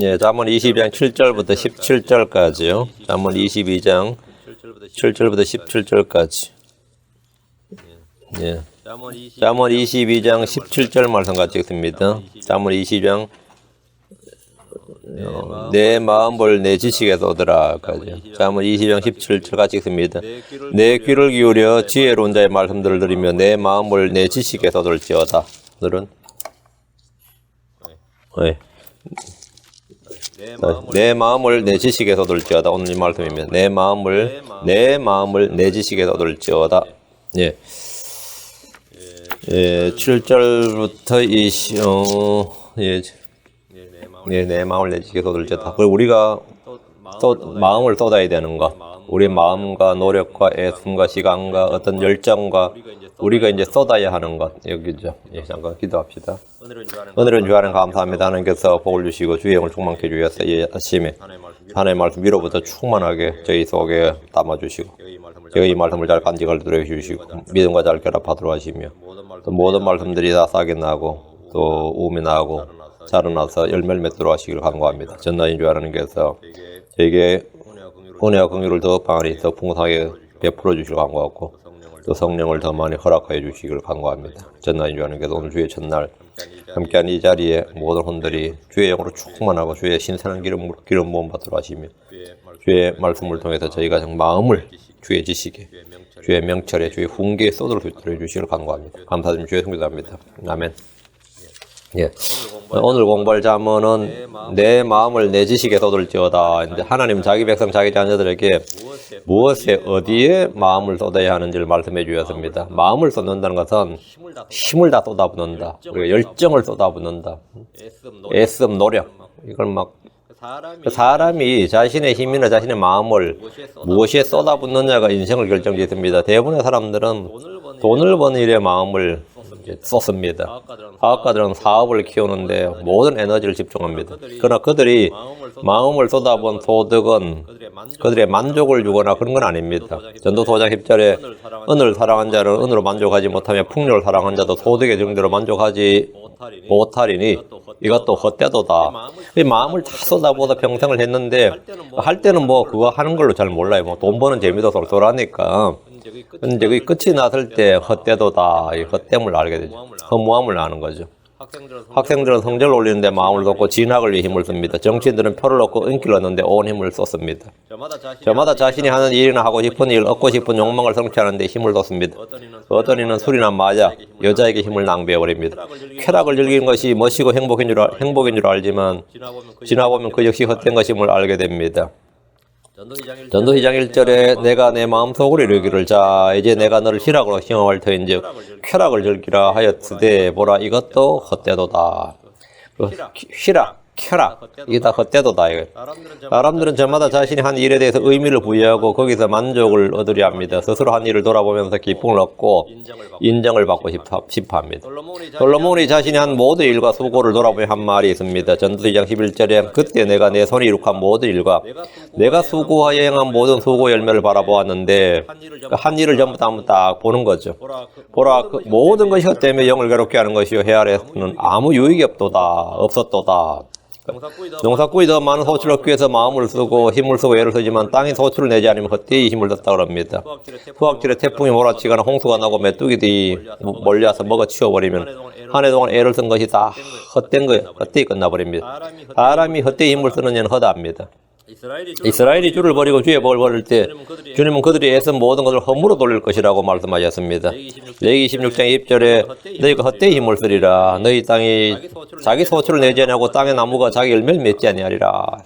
예, 잠언 22장 7절부터 17절까지요. 잠언 22장 7절부터 17절까지. 예. 잠언 22장 17절 말씀 같이 읽습니다. 잠언 22장 내 마음을 내 지식에 쏟으라까지. 잠언 22장 17절 같이 읽습니다. 내 귀를 기울여 지혜로운 자의 말씀들을 들으며 내 마음을 내 지식에 쏟을지어다. 오늘은 내 마음을 내 지식에 쏟을지어다. 오늘 이 말씀이면 내 마음을 내 지식에 쏟을지어다. 예. 예, 7절부터 내 마음을 내 지식에 쏟을지어다. 그리고 우리가 마음을 쏟아야 되는 것. 우리 마음과 노력과 애씀과 시간과 어떤 열정과 우리가 이제 쏟아야 하는 것. 여기죠. 예, 잠깐 기도합시다. 오늘은 주하나님 감사합니다. 하나님께서 복을 주시고 주의 영을 충만케 주셔서 이 아침에 하나님의 말씀 위로부터 충만하게 저희 속에 담아주시고 제가 이 말씀을 잘 간직할 수 있도록 해주시고 믿음과 잘 결합하도록 하시며 또 모든 말씀들이 다 싹이 나고 또 우음이 나고 자라나서 열매를 맺도록 하시기를 간구합니다. 전나인 주 하나님께서 저에게 은혜와 긍휼을 더 많이 더 풍성하게 베풀어 주시길 간구하고 또 성령을 더 많이 허락하여 주시기를 간구합니다. 전나인 주 하나님께서 오늘 주의 첫날 함께한 이 자리에 모든 혼들이 주의 영으로 충만하고 주의 신선한 기름 부음 받도록 하시며 주의 말씀을 통해서 저희가 마음을 주의 지식에 주의 명철에 주의 훈계에 쏟을 수 있도록 해주시기를 간구합니다. 감사드리며 주의 성기도합니다. 아멘. 예. 오늘 공부할 잠언은 내 마음을 내 지식에 쏟을지어다. 이제 하나님 자기 백성 자기 자녀들에게 무엇에 어디에 마음을 쏟아야 하는지를 말씀해 주셨습니다. 마음을 쏟는다는 것은 힘을 다 쏟아붓는다. 그리고 열정을 쏟아붓는다. 애씀 노력. 이걸 막 사람이 자신의 힘이나 자신의 마음을 무엇에 쏟아붓느냐가 인생을 결정짓습니다. 대부분의 사람들은 돈을 버는 일에 마음을 쏟습니다. 과학가들은 사업을 키우는데 모든 에너지를 집중합니다. 그러나 그들이 마음을 쏟아본 소득은 그들의 만족을 주거나 그런 건 아닙니다. 전도서 5장 10절에 은을 사랑한 자는 은으로 만족하지 못하며 풍요를 사랑한 자도 소득의 정도로 만족하지 못하리니 이것도 헛되도다. 이 마음을 다 쏟아부어서 평생을 했는데 할 때는 뭐 그거 하는 걸로 잘 몰라요. 뭐 돈 버는 재미도 쏠쏠하니까. 근데 그 끝이 났을 때 헛되도다. 이 헛됨을 알게 되죠. 허무함을 아는 거죠. 학생들은 성적을 올리는데 마음을 쏟고 진학을 위해 힘을 씁니다. 정치인들은 표를 얻고 인기를 얻는데 온 힘을 쏟습니다. 저마다 자신이 하는 일이나 하고 싶은 일, 얻고 싶은 욕망을 성취하는데 힘을 쏟습니다. 어떤 이는 술이나 마약, 여자에게 힘을 낭비해버립니다. 쾌락을 즐기는 것이 멋지고 행복인 줄 알지만 지나보면 그 역시 헛된 것임을 알게 됩니다. 전도서 2장 1절에 내가 내 마음속으로 이르기를 자 이제 내가 너를 희락으로 시험할 터인즉 쾌락을 즐기라 하였으되 보라 이것도 헛되도다. 희락, 쾌락 이게 다 헛되도다. 사람들은 저마다 자신이 한 일에 대해서 의미를 부여하고 거기서 만족을 얻으려 합니다. 스스로 한 일을 돌아보면서 기쁨을 얻고 인정을 받고 싶어 합니다. 솔로몬이 자신이 한 모든 일과 수고를 돌아보며 한 말이 있습니다. 전도서 2장 11절에 그때 내가 내 손이 이룩한 모든 일과 내가 수고하여 행한 모든 수고 열매를 바라보았는데 한 일을 전부 다 한번 딱 보는 거죠. 보라 그 모든 것이 헛되며 영을 괴롭게 하는 것이요 해 아래에서는 아무 유익이 없었도다. 농사꾼이 더 많은 소출을 얻기 위해서 마음을 쓰고 힘을 쓰고 애를 쓰지만 땅에 소출을 내지 않으면 헛되이 힘을 썼다 그럽니다. 후학질에 태풍이 몰아치거나 홍수가 나고 메뚜기들이 몰려와서 먹어치워버리면 한 해 동안 애를 쓴 것이 다 헛된 거예요. 헛되이 끝나버립니다. 사람이 헛되이 힘을 쓰는 이는 허다합니다. 이스라엘이 주를 버리고 주의 복을 버릴 때 주님은 그들이 애쓴 모든 것을 허물로 돌릴 것이라고 말씀하셨습니다. 레위기 26장 2절에 너희가 헛되이 힘을 쓰리라 너희 땅이 자기 소출을 내지 아니하고 땅의 나무가 자기 열매를 맺지 아니하리라.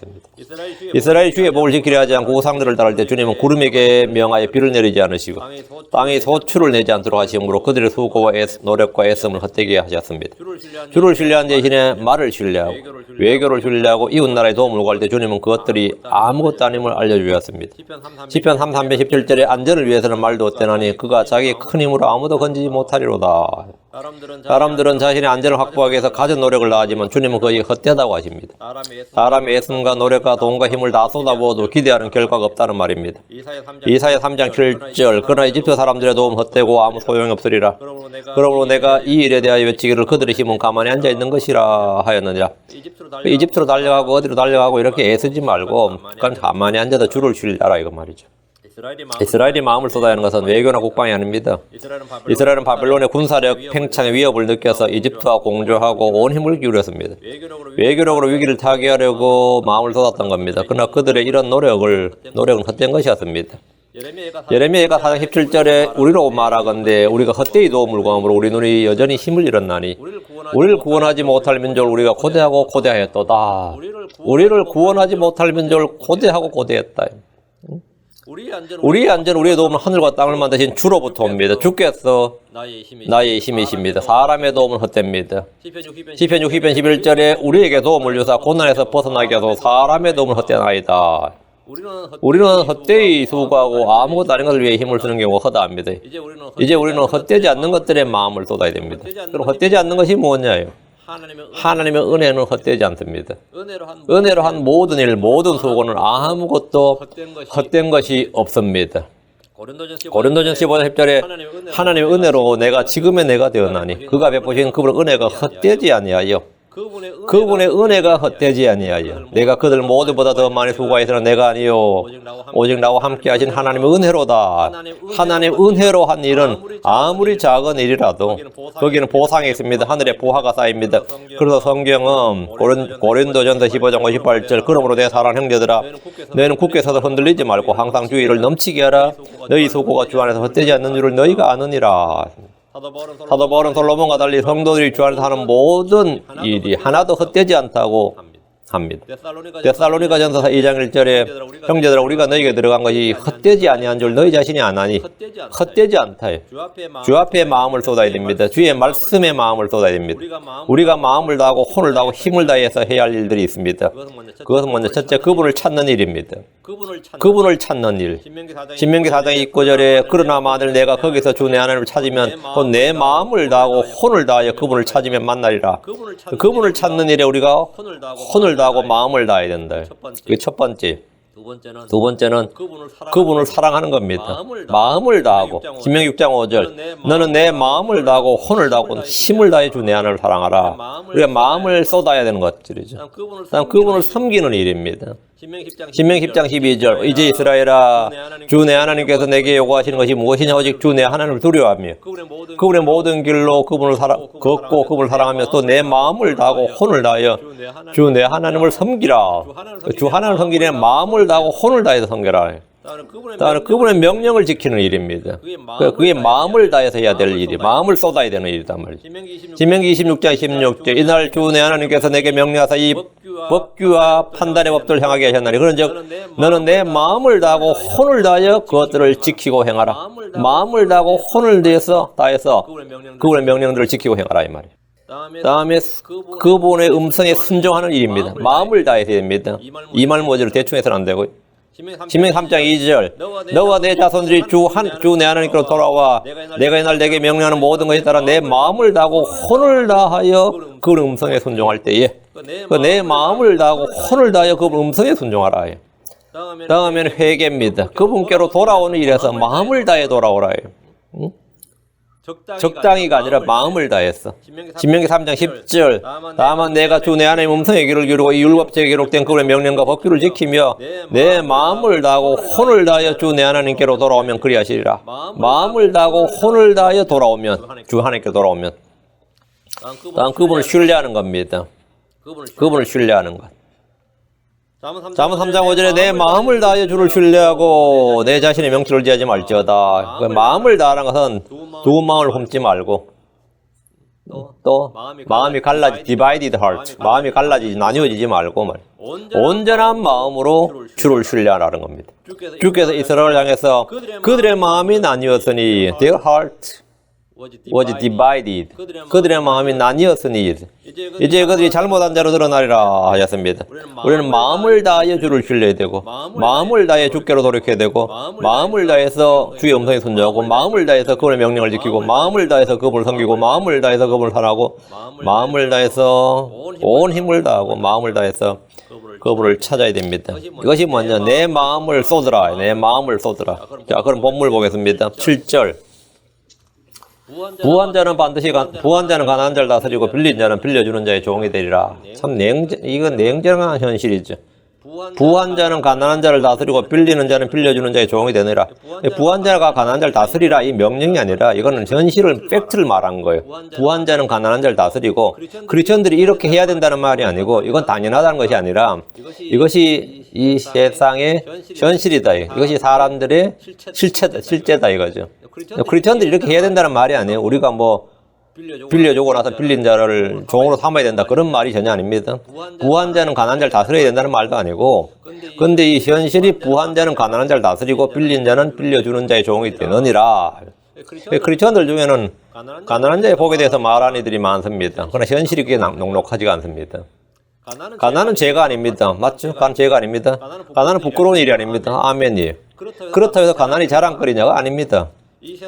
이스라엘이 주의 복을 지키려 하지 않고 우상들을 따를 때 주님은 구름에게 명하여 비를 내리지 않으시고 땅의 소출을 내지 않도록 하시므로 그들의 수고와 노력과 애씀을 헛되게 하셨습니다. 주를 신뢰한 대신에 말을 신뢰하고 외교를 신뢰하고 이웃나라에 도움을 구할 때 주님은 그것들이 아무것도 아님을 알려주셨습니다. 시편 317절에 안전을 위해서는 말도 어때나니 그가 자기의 큰 힘으로 아무도 건지지 못하리로다. 사람들은 자신의 안전을 확보하기 위해서 가진 노력을 다하지만 주님은 거의 헛되다고 하십니다. 사람의 애씀과 노력과 돈과 힘을 다 쏟아부어도 기대하는 결과가 없다는 말입니다. 이사야 3장 7절 그러나 이집트 사람들의 도움 헛되고 아무 소용이 없으리라. 그러므로 내가 이 일에 대하여 외치기를 그들의 힘은 가만히 앉아있는 것이라 하였느니라. 이집트로 달려가고 어디로 달려가고 이렇게 애쓰지 말고 그냥 가만히 앉아서 주를 쉬려라 이거 말이죠. 이스라엘이 마음을 쏟아야 하는 것은 외교나 국방이 아닙니다. 이스라엘은 바벨론의 군사력 팽창의 위협을 느껴서 이집트와 공조하고 온 힘을 기울였습니다. 외교력으로 위기를 타개하려고 마음을 쏟았던 겁니다. 그러나 그들의 이런 노력은 헛된 것이었습니다. 예레미야가 4장 17절에 우리로 말하건대 우리가 헛되이 도움을 구함으로 우리 눈이 여전히 힘을 잃었나니 우리를 구원하지 못할 민족을 우리가 고대하고 고대하였도다. 우리를 구원하지 못할 민족을 고대하고 고대했다. 우리의 안전, 우리의 도움은 하늘과 땅을 만드신 주로부터 옵니다. 주께서 나의 힘이십니다. 사람의 도움은 헛됩니다. 시편 60편 11절에 우리에게 도움을 주사 고난에서 벗어나게 하소서 사람의 도움은 헛되나이다. 우리는 헛되이 수고하고 아무것도 아닌 것을 위해 힘을 쓰는 경우가 허다합니다. 이제 우리는 헛되지 않는 것들의 마음을 쏟아야 됩니다. 그럼 헛되지 않는 것이 뭐냐요? 하나님의 은혜는 헛되지 않습니다. 은혜로 한 모든 일, 모든 수고는 아무것도 헛된 것이 없습니다. 고린도전 15장 10절에 하나님의 은혜로 내가 지금의 내가 되었나니 그가 베푸신 그분의 은혜가 헛되지 아니하여 그분의 은혜가 헛되지 아니하여 내가 그들 모두보다 더 많이 수고하였으나 내가 아니요 오직 나와 함께 하신 하나님의 은혜로다. 하나님의 은혜로 한 일은 아무리 작은 일이라도 거기는 보상이 있습니다. 하늘에 보화가 쌓입니다. 그래서 성경은 고린도전서 15장 58절 그러므로 내 사랑하는 형제들아 너희는 굳게 서서 흔들리지 말고 항상 주의 일을 넘치게 하라. 너희 수고가 주 안에서 헛되지 않는 줄을 너희가 아느니라. 사도 바울은 솔로몬과 달리 성도들이 주 안에서 하는 모든 일이 하나도 헛되지 않다고 합니다. 데살로니가전서 2장 1절에 형제들아 우리가 너희에게 들어간 것이 헛되지 아니한 줄 너희 자신이 아나니 헛되지 않다요. 주 앞에 마음을 쏟아야 됩니다. 주의 말씀에 마음을 쏟아야 됩니다. 우리가 마음을 다하고 혼을 다하고 힘을 다해서 해야 할 일들이 있습니다. 그것은 먼저 첫째 그분을 찾는 일입니다. 그분을 찾는 일. 신명기 4장 29절에 그러나 만일 내가 거기서 주 내 하나님을 찾으면 곧 내 마음을 다하고 혼을 다하여 그분을 찾으면 만나리라. 그분을 찾는 일에 우리가 혼을 다하고 마음을 다해야 된다. 그게 첫 번째. 두 번째는 그분을 사랑하는 겁니다. 마음을 다하고 신명기 6장 5절 너는 내 마음을 다하고 혼을 다하고 힘을 다해 주 내 하나님을 사랑하라. 우리가 마음을 쏟아야 되는 것들이죠. 다음 그분을 섬기는 일입니다. 신명기 10장 12절 이제 이스라엘아 주 내 하나님께서 내게 요구하시는 것이 무엇이냐 오직 주 내 하나님을 두려워하며 그분의 모든 길로 그분을 걷고 그분을 사랑하며 또 내 마음을 다하고 혼을 다하여 주 내 하나님을 섬기라. 주 하나님을 섬기려면 마음을 다하고 혼을 다해서 섬겨라. 다음은 그분의 명령을 지키는 일입니다. 그게 마음을 다해서 해야 될 일이 마음을 쏟아야 되는 일이단 말이죠. 신명기 26장 16절 이날 주 내 하나님께서 내게 명령하사 이 법규와 판단의 법들을 행하게 하셨나니 그런즉 너는 내 마음을 다하고 혼을 다하여 그것들을 지키고 행하라. 마음을 다하고 혼을 다해서 그분의 명령들을 지키고 행하라 이 말이에요. 다음에 그분의 음성에 순종하는 일입니다. 마음을 다해야 됩니다. 이 말 모지를 대충 해서는 안 되고요. 신명기 3장 2절 너와 내 자손들이 주 내 하나님께로 돌아와 내가 이날 내게 명령하는 모든 것에 따라 내 마음을 다하고 혼을 다하여 그 음성에 순종할 때에 내 마음을 다하고 혼을 다하여 그 음성에 순종하라. 다음에는 회개입니다. 그분께로 돌아오는 일에서 마음을 다해 돌아오라. 적당히가 아니라 마음을 다했어. 신명기 3장 10절 다만 내가 주 내 하나님 음성의 귀를 기울이고 이 율법책에 기록된 그분의 명령과 법규를 지키며 내 마음을 다하고 혼을 다하여 주 내 하나님께로 돌아오면 그리하시리라. 마음을 다하고 혼을 다하여 돌아오면 주 하나님께로 돌아오면 다음 그분을 신뢰하는 겁니다. 그분을 신뢰하는 것. 잠언 3장 5절에 내 마음을 다하여 주를 신뢰하고 내 자신의 명철을 지하지 말지어다. 마음을 다하는 것은 두 마음을 훔지 말고 또 마음이 갈라지 divided heart 마음이 갈라지지 나뉘어지지 말고 온전한 마음으로 주를 신뢰하라는 겁니다. 주께서 이스라엘을 향해서 그들의 마음이 나뉘었으니 their heart was divided. 그들의 마음이 나뉘었으니 이제 그들이 잘못한 자로 드러나리라 하였습니다. 우리는 마음을 다하여 주를 신뢰해야 되고 마음을 다해 주께로 돌이켜야 되고 마음을 다해서 주의 음성에 순종하고 마음을 다해서 그분의 명령을 지키고 마음을 다해서 그분을 섬기고 마음을 다해서 그분을 사랑하고 마음을 다해서 온 힘을 다하고 마음을 다해서 그분을 찾아야 됩니다. 이것이 먼저 내 마음을 쏟으라. 내 마음을 쏟으라. 자, 그럼 본문 보겠습니다. 7절. 부한 자는 부한 자는 가난한 자를 다스리고 빌린 자는 빌려주는 자의 종이 되리라. 참 이건 냉정한 현실이죠. 부한 자는 가난한 자를 다스리고 빌리는 자는 빌려주는 자의 종이 되느라. 부한 자가 가난한 자를 다스리라 이 명령이 아니라 이거는 현실을 팩트를 말한 거예요. 부한 자는 가난한 자를 다스리고 크리스천들이 이렇게 해야 된다는 말이 아니고 이건 당연하다는 것이 아니라 이것이 이 세상의 현실이다. 이것이 사람들의 실제다 이거죠. 크리스천들이 이렇게 해야 된다는 말이 아니에요. 우리가 뭐 빌려주고 나서 빌린 자를 종으로 삼아야 된다. 그런 말이 전혀 아닙니다. 부한 자는 가난한 자를 다스려야 된다는 말도 아니고 근데 이 현실이 부한 자는 가난한 자를 다스리고 빌린 자는 빌려주는 자의 종이 되느니라. 크리스천들 중에는 가난한 자의 복에 대해서 말하는 이들이 많습니다. 그러나 현실이 그게 녹록하지가 않습니다. 가난은 죄가 아닙니다. 맞죠? 가난 죄가 아닙니다. 가난은 부끄러운 일이 아닙니다. 아멘이에요. 그렇다고 해서 가난이 자랑거리냐가 아닙니다.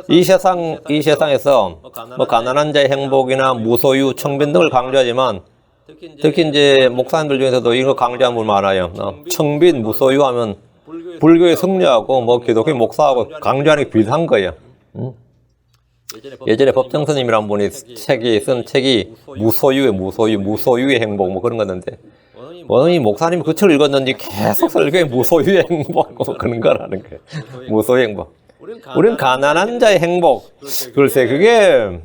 이 세상에서 뭐 가난한 자의 행복이나 무소유, 청빈 등을 강조하지만 특히 이제 목사님들 중에서도 이거 강조하는 분 많아요. 청빈, 무소유 하면 불교의 승려하고 뭐 기독교 목사하고 강조하는 게 비슷한 거예요. 예전에 법정스님이라는 분이 쓴 책이 무소유의 행복 뭐 그런 거였는데 이 목사님이 그 책을 읽었는지 계속 설교에 무소유의 행복 뭐 그런 거라는 거예요. 무소유의 행복. 우린 가난한 자의 행복. 글쎄 그게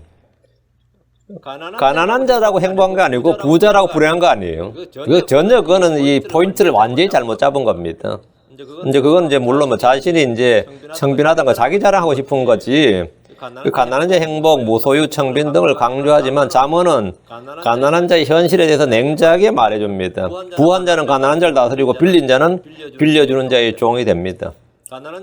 가난한 자라고 행복한 거 아니고 부자라고 불행한 거 아니에요. 전혀 그거는 이 포인트를 완전히 잘못 잡은 겁니다. 이제 그건 이제 물론 뭐 자신이 이제 청빈하다는 거 자기 자랑하고 싶은 거지. 그 가난한 자의 행복, 무소유, 청빈 등을 강조하지만 잠언은 가난한 자의 현실에 대해서 냉정하게 말해줍니다. 부한 자는 가난한 자를 다스리고 빌린 자는 빌려주는 자의 종이 됩니다.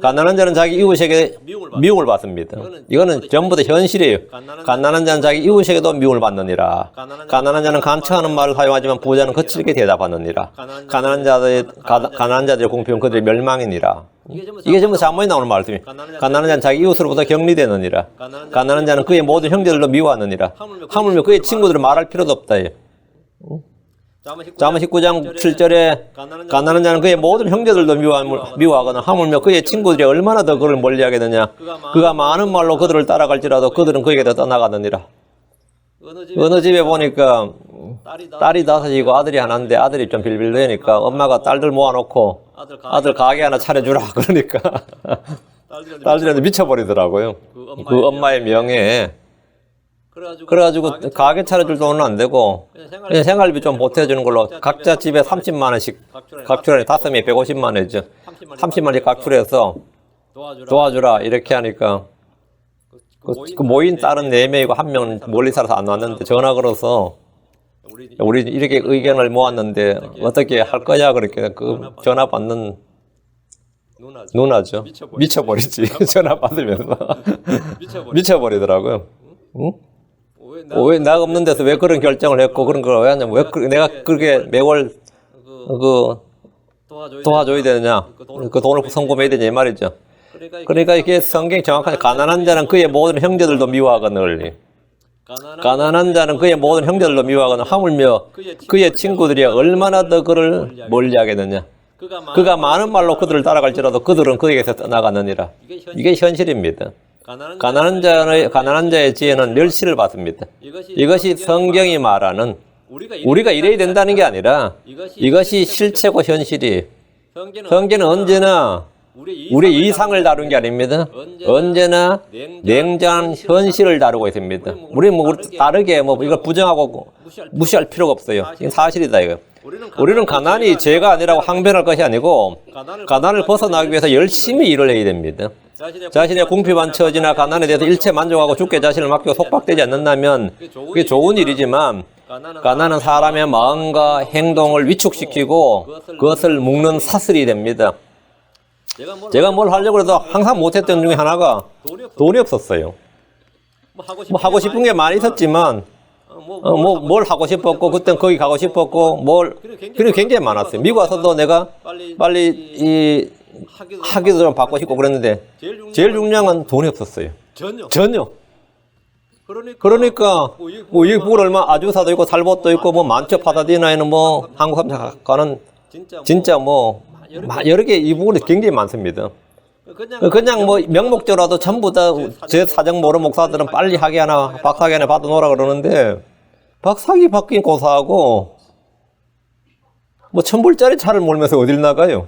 가난한 자는 자기 이웃에게 미움을 받습니다. 이거는 전부 다 현실이에요. 가난한 자는 자기 이웃에게도 미움을 받느니라. 가난한 자는 간청하는 말을 사용하지만 부자는 거칠게 대답하느니라. 가난한 자들의 공평은 그들의 멸망이니라. 이게 전부 잠언에 나오는 말씀이에요. 가난한 자는 자기 이웃으로부터 격리되느니라. 가난한 자는 그의 모든 형제들로 미워하느니라. 하물며 그의 친구들은 말할 필요도 없다. 잠언 19장 7절에 가난한 자는 그의 모든 형제들도 미워하거나 하물며 그의 친구들이 얼마나 더 그를 멀리하겠느냐. 그가 많은 말로 그들을 따라갈지라도 그들은 그에게 더 떠나가느니라. 어느 집에 보니까 딸이 5이고 아들이 하나인데 아들이 좀 빌빌대니까 엄마가 딸들 모아놓고 아들 가게 하나 차려주라 그러니까 딸들한테 미쳐버리더라고요. 그 엄마의 명예에. 그래가지고 가게 차려줄 돈은 안 되고 그냥 생활비 좀 보태주는 걸로 각자 집에 30만 원씩 각출해 5명에 150만 원이죠. 30만 원씩 각출해서 도와주라 이렇게 하니까 그 모인 딸은 4명이고 1명은 멀리 살아서 안 왔는데 전화 걸어서 우리 이렇게 의견을 모았는데 어떻게 할 거냐 그렇게 그 전화 받는 누나죠. 미쳐버리지. 전화 받으면서 미쳐버리더라고요. 응? 왜 내가 없는 데서 왜 그런 결정을 했고 그런 걸 왜 하냐면 왜 내가 그렇게 매월 도와줘야 되느냐 그 돈을 송금해야 되냐 이 말이죠. 그러니까 이게 성경이 정확하게 가난한 자는 그의 모든 형제들도 미워하거늘 가난한 자는 그의 모든 형제들도 미워하거늘 하물며 그의 친구들이 얼마나 더 그를 멀리하겠느냐. 그가 많은 말로 그들을 따라갈지라도 그들은 그에게서 떠나가느니라. 이게 현실입니다. 가난한 자의 지혜는 멸시를 받습니다. 이것이 성경이 말하는 우리가 이래야 된다는 게 아니라 이것이 실체고 현실이에요. 성경은 언제나 우리의 이상을 다룬 게 아닙니다. 언제나 냉정한 현실을 다루고 있습니다. 우리는 뭐 다르게 뭐 이걸 부정하고 무시할 필요가 없어요. 이건 사실이다 이거. 우리는 가난이 죄가 아니라고 항변할 것이 아니고 가난을 벗어나기 위해서 열심히 일을 해야 됩니다. 자신의 궁핍한 처지나 가난에 대해서 일체 만족하고 주께 자신을 맡기고 속박되지 않는다면 그게 좋은 일이지만 가난은 사람의 마음과 행동을 위축시키고 그것을 묶는 사슬이 됩니다. 제가 뭘 하려고 해도 항상 못했던 중에 하나가 돈이 없었어요. 뭐 하고 싶은 게 많이 있었지만 뭘 하고 싶었고 그땐 거기 가고 싶었고 그런 굉장히 많았어요. 미국 와서도 내가 빨리 이 학위도 좀 받고 싶고 그랬는데 제일 중요한 건 돈이 없었어요. 전혀. 그러니까 뭐 여기 북을 얼마 아주사도 있고 살봇도 있고 뭐 많죠. 파사디나에는 뭐 한국 사람가는 진짜 뭐 여러 개 이 부분이 굉장히 많습니다. 그냥 뭐 명목적으로라도 전부 다 제 사정 모르는 목사들은 빨리 학위 하나 박사학위 하나 받아놓으라 그러는데 박사학위 받긴 고사하고 뭐 1,000불짜리 차를 몰면서 어딜 나가요?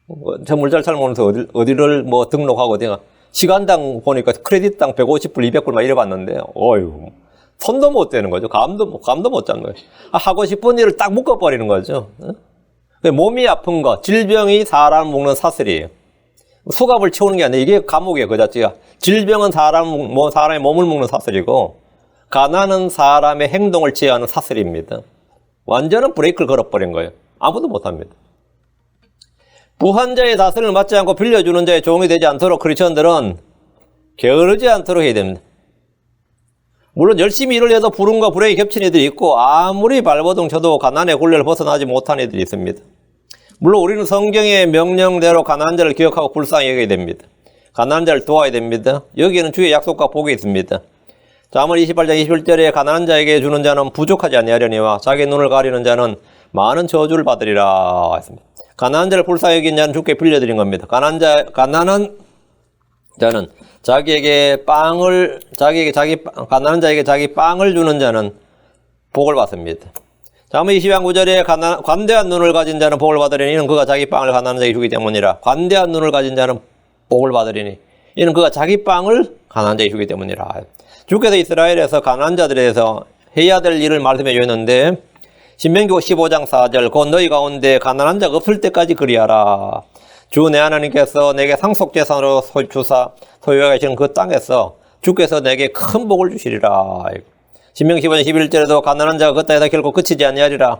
1,000불짜리 차를 몰면서 어디를 뭐 등록하고 내가 시간당 보니까 크레딧당 150불, 200불 막 이래 봤는데 어휴 손도 못 대는 거죠. 감도 못 잡는 거예요. 하고 싶은 일을 딱 묶어버리는 거죠. 몸이 아픈 거, 질병이 사람을 먹는 사슬이에요. 수갑을 채우는 게 아니라 이게 감옥이에요, 그 자체가. 질병은 사람의 몸을 먹는 사슬이고, 가난은 사람의 행동을 제어하는 사슬입니다. 완전한 브레이크를 걸어버린 거예요. 아무도 못합니다. 부한자의 다스림을 맡지 않고 빌려주는 자의 종이 되지 않도록 크리스천들은 게으르지 않도록 해야 됩니다. 물론 열심히 일을 해도 불운과 불행이 겹친 애들이 있고 아무리 발버둥 쳐도 가난의 굴레를 벗어나지 못한 애들이 있습니다. 물론 우리는 성경의 명령대로 가난한 자를 기억하고 불쌍히 여겨야 됩니다. 가난한 자를 도와야 됩니다. 여기에는 주의 약속과 복이 있습니다. 잠언 28장 21절에 가난한 자에게 주는 자는 부족하지 아니하려니와 자기 눈을 가리는 자는 많은 저주를 받으리라 했습니다. 가난한 자를 불쌍히 여긴 자는 주께 빌려드린 겁니다. 가난한 자는 가난한 자에게 자기 빵을 주는 자는 복을 받습니다. 잠언 22장 9절에 관대한 눈을 가진 자는 복을 받으리니 이는 그가 자기 빵을 가난한 자에게 주기 때문이라. 관대한 눈을 가진 자는 복을 받으리니 이는 그가 자기 빵을 가난한 자에게 주기 때문이라. 주께서 이스라엘에서 가난한 자들에 대해서 해야 될 일을 말씀해 주셨는데 신명기 15장 4절 곧 너희 가운데 가난한 자가 없을 때까지 그리하라. 주 내 하나님께서 내게 상속재산으로 주사 소유하게 하시는 그 땅에서 주께서 내게 큰 복을 주시리라. 신명기 15장 11절에도 가난한 자가 그 땅에서 결코 그치지 아니하리라.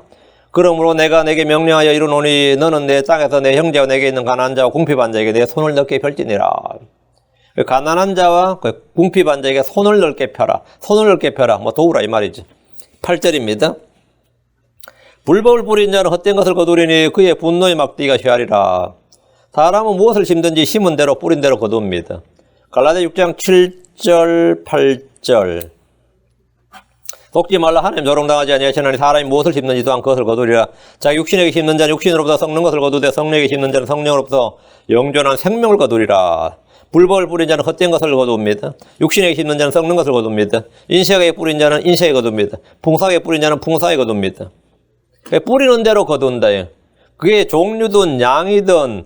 그러므로 내가 내게 명령하여 이르노니 너는 내 땅에서 내 형제와 내게 있는 가난한 자와 궁핍한 자에게 내 손을 넓게 펼지니라. 가난한 자와 궁핍한 자에게 손을 넓게 펴라. 손을 넓게 펴라. 뭐 도우라 이 말이지. 8절입니다. 불법을 부린 자는 헛된 것을 거두리니 그의 분노의 막대기가 쇠하리라. 사람은 무엇을 심든지 심은 대로 뿌린 대로 거둡니다. 갈라디아 6장 7절 8절 속지 말라 하나님 조롱당하지 아니하시나니 사람이 무엇을 심는지 또한 그것을 거두리라. 자기 육신에게 심는 자는 육신으로부터 썩는 것을 거두되 성령에게 심는 자는 성령으로부터 영존한 생명을 거두리라. 불법을 뿌린 자는 헛된 것을 거둡니다. 육신에게 심는 자는 썩는 것을 거둡니다. 인색하게 뿌린 자는 인색에 거둡니다. 풍성하게 뿌린 자는 풍성하게 거둡니다. 뿌리는 대로 거둔다. 그게 종류든 양이든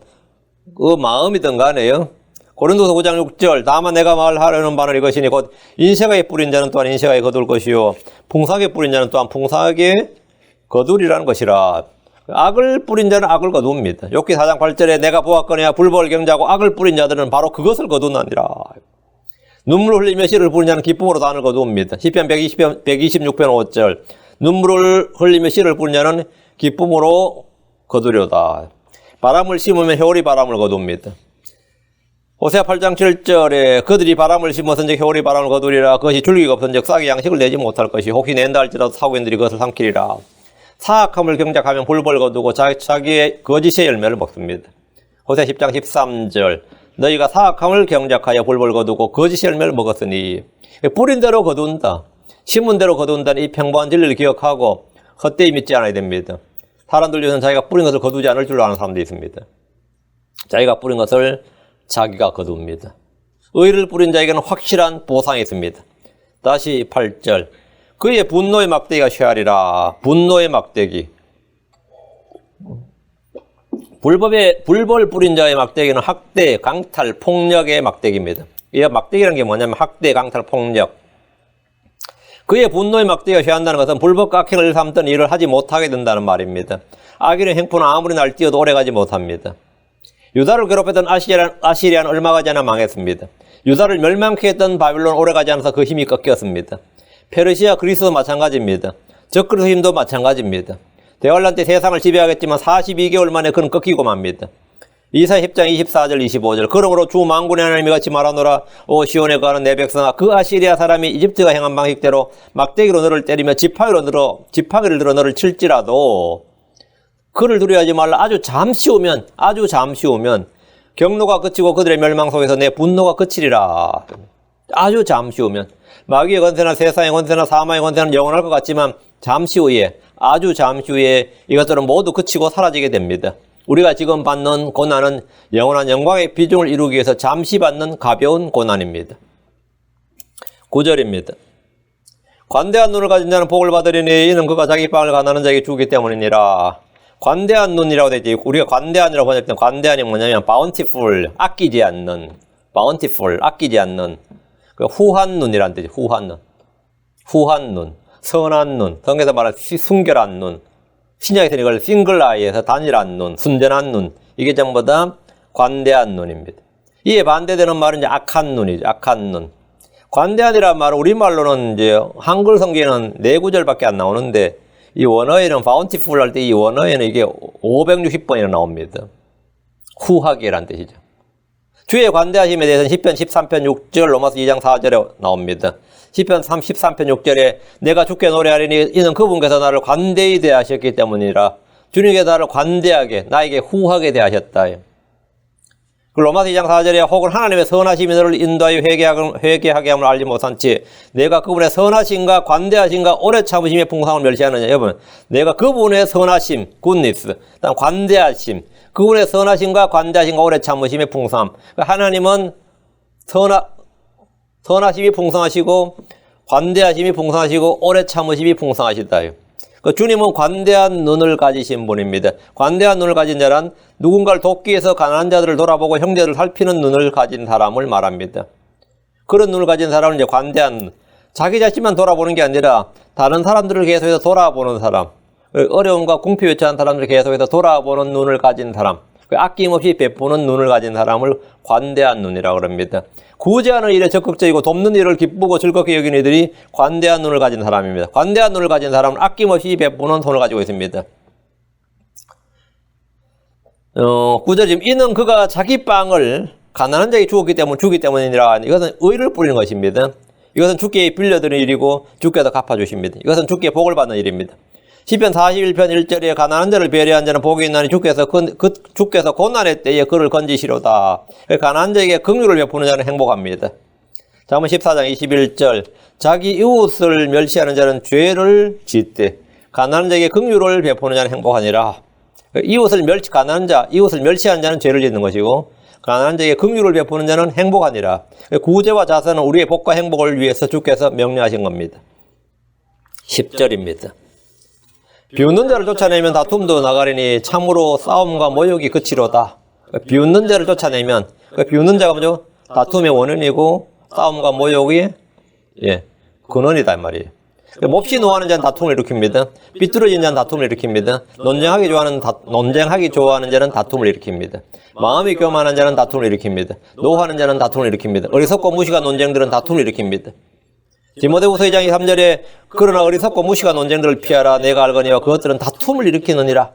그 마음이든 간에요. 고린도서 9장 6절 다만 내가 말하려는 바는 이것이니 곧 인색하게 뿌린 자는 또한 인색하게 거둘 것이요 풍성하게 뿌린 자는 또한 풍성하게 거두리라는 것이라. 악을 뿌린 자는 악을 거둡니다. 욥기 4장 8절에 내가 보았거니와 불법을 경작하고 악을 뿌린 자들은 바로 그것을 거두나니라. 눈물을 흘리며 씨를 뿌린 자는 기쁨으로 단을 거두옵니다. 시편 126편 5절 눈물을 흘리며 씨를 뿌린 자는 기쁨으로 거두려다. 바람을 심으면 해오리 바람을 거둡니다. 호세아 8장 7절에 그들이 바람을 심었은즉 해오리 바람을 거두리라. 그것이 줄기가 없은즉 싹의 양식을 내지 못할 것이 혹시 낸다 할지라도 사고인들이 그것을 삼키리라. 사악함을 경작하면 불법을 거두고 자기의 거짓의 열매를 먹습니다. 호세아 10장 13절 너희가 사악함을 경작하여 불법을 거두고 거짓의 열매를 먹었으니 뿌린 대로 거둔다. 심은 대로 거둔다는 이 평범한 진리를 기억하고 헛되이 믿지 않아야 됩니다. 사람들 중에서는 자기가 뿌린 것을 거두지 않을 줄 아는 사람도 있습니다. 자기가 뿌린 것을 자기가 거둡니다. 의를 뿌린 자에게는 확실한 보상이 있습니다. 다시 8절 그의 분노의 막대기가 쇠하리라. 분노의 막대기. 불법을 뿌린 자의 막대기는 학대, 강탈, 폭력의 막대기입니다. 이 막대기라는 게 뭐냐면 학대, 강탈, 폭력. 그의 분노의 막대기가 쇠한다는 것은 불법과 악행을 삼던 일을 하지 못하게 된다는 말입니다. 악인의 행포는 아무리 날뛰어도 오래가지 못합니다. 유다를 괴롭혔던 아시리아는 얼마 가지 않아 망했습니다. 유다를 멸망케 했던 바빌론 오래가지 않아서 그 힘이 꺾였습니다. 페르시아, 그리스도 마찬가지입니다. 적그리스도 힘도 마찬가지입니다. 대환란 때 세상을 지배하겠지만 42개월 만에 그는 꺾이고 맙니다. 이사야 10장 24절 25절 그러므로 주 만군의 하나님이 같이 말하노라. 오 시온에 거하는 내 백성아, 그 아시리아 사람이 이집트가 행한 방식대로 막대기로 너를 때리며 지팡이를 들어 너를 칠지라도 그를 두려워하지 말라. 아주 잠시 오면 경로가 그치고 그들의 멸망 속에서 내 분노가 그치리라. 아주 잠시 오면 마귀의 권세나 세상의 권세나 사망의 권세는 영원할 것 같지만 잠시 후에, 아주 잠시 후에 이것들은 모두 그치고 사라지게 됩니다. 우리가 지금 받는 고난은 영원한 영광의 비중을 이루기 위해서 잠시 받는 가벼운 고난입니다. 9절입니다. 관대한 눈을 가진 자는 복을 받으리니 이는 그가 자기 빵을 가난한 자에게 주기 때문이니라. 관대한 눈이라고 되어 있지. 우리가 관대한이라고 번역할 때 관대한이 뭐냐면 bountiful, 아끼지 않는, bountiful, 아끼지 않는, 후한 눈이라는 뜻이죠. 후한 눈. 후한 눈, 선한 눈, 성경에서 말하는 순결한 눈, 신약에서 이걸 싱글 아이에서 단일한 눈, 순전한 눈, 이게 전부 다 관대한 눈입니다. 이에 반대되는 말은 이제 악한 눈이죠. 악한 눈. 관대한이라는 말은 우리말로는 이제 한글 성경에는 4구절밖에 안 나오는데 이 원어에는 bountiful 할 때 이 원어에는 이게 560번이나 나옵니다. 후하게라는 뜻이죠. 주의 관대하심에 대해서는 시편 13편 6절, 로마서 2장 4절에 나옵니다. 시편 13편 6절에 내가 주께 노래하리니 이는 그분께서 나를 관대히 대하셨기 때문이라. 주님께서 나를 관대하게, 나에게 후하게 대하셨다. 로마서 2장 4절에 혹은 하나님의 선하심이 너를 인도하여 회개하게 함을 알지 못한지 내가 그분의 선하심과 관대하심과 오래 참으심의 풍성을 멸시하느냐. 여러분, 내가 그분의 선하심, 굿니스, 그다음 관대하심, 그분의 선하심과 관대하심과 오래 참으심의 풍성함. 하나님은 선하심이 풍성하시고 관대하심이 풍성하시고 오래 참으심이 풍성하시다. 주님은 관대한 눈을 가지신 분입니다. 관대한 눈을 가진 자란 누군가를 돕기 위해서 가난한 자들을 돌아보고 형제들을 살피는 눈을 가진 사람을 말합니다. 그런 눈을 가진 사람은 이제 관대한 눈. 자기 자신만 돌아보는 게 아니라 다른 사람들을 계속해서 돌아보는 사람, 어려움과 궁핍요청한 사람들을 계속해서 돌아보는 눈을 가진 사람, 아낌없이 베푸는 눈을 가진 사람을 관대한 눈이라고 합니다. 구제하는 일에 적극적이고 돕는 일을 기쁘고 즐겁게 여기는 이들이 관대한 눈을 가진 사람입니다. 관대한 눈을 가진 사람은 아낌없이 베푸는 손을 가지고 있습니다. 9절 이는 그가 자기 빵을 가난한 자에게 주기 때문이니라. 이것은 의를 뿌리는 것입니다. 이것은 주께 빌려드리는 일이고 주께서 갚아주십니다. 이것은 주께 복을 받는 일입니다. 시편 41편 1절에 가난한 자를 배려한 자는 복이 있나니 주께서 고난의 때에 그를 건지시로다. 가난한 자에게 긍휼을 베푸는 자는 행복합니다. 잠언 14장 21절 자기 이웃을 멸시하는 자는 죄를 짓되 가난한 자에게 긍휼을 베푸는 자는 행복하니라. 이웃을 멸시하는 자는 죄를 짓는 것이고 가난한 자에게 긍휼을 베푸는 자는 행복하니라. 구제와 자선은 우리의 복과 행복을 위해서 주께서 명령하신 겁니다. 10절입니다. 비웃는 자를 쫓아내면 다툼도 나가리니 참으로 싸움과 모욕이 그치로다. 비웃는 자를 쫓아내면, 비웃는 자가 뭐죠? 다툼의 원인이고 싸움과 모욕이 근원이다 이 말이에요. 몹시 노하는 자는 다툼을 일으킵니다. 삐뚤어진 자는 다툼을 일으킵니다. 논쟁하기 좋아하는 자는 다툼을 일으킵니다. 마음이 교만한 자는 다툼을 일으킵니다. 노하는 자는 다툼을 일으킵니다. 어리석고 무식한 논쟁들은 다툼을 일으킵니다. 디모데후서 2장 3절에 그러나 어리석고 무식한 논쟁들을 피하라. 내가 알거니와 그것들은 다툼을 일으키느니라.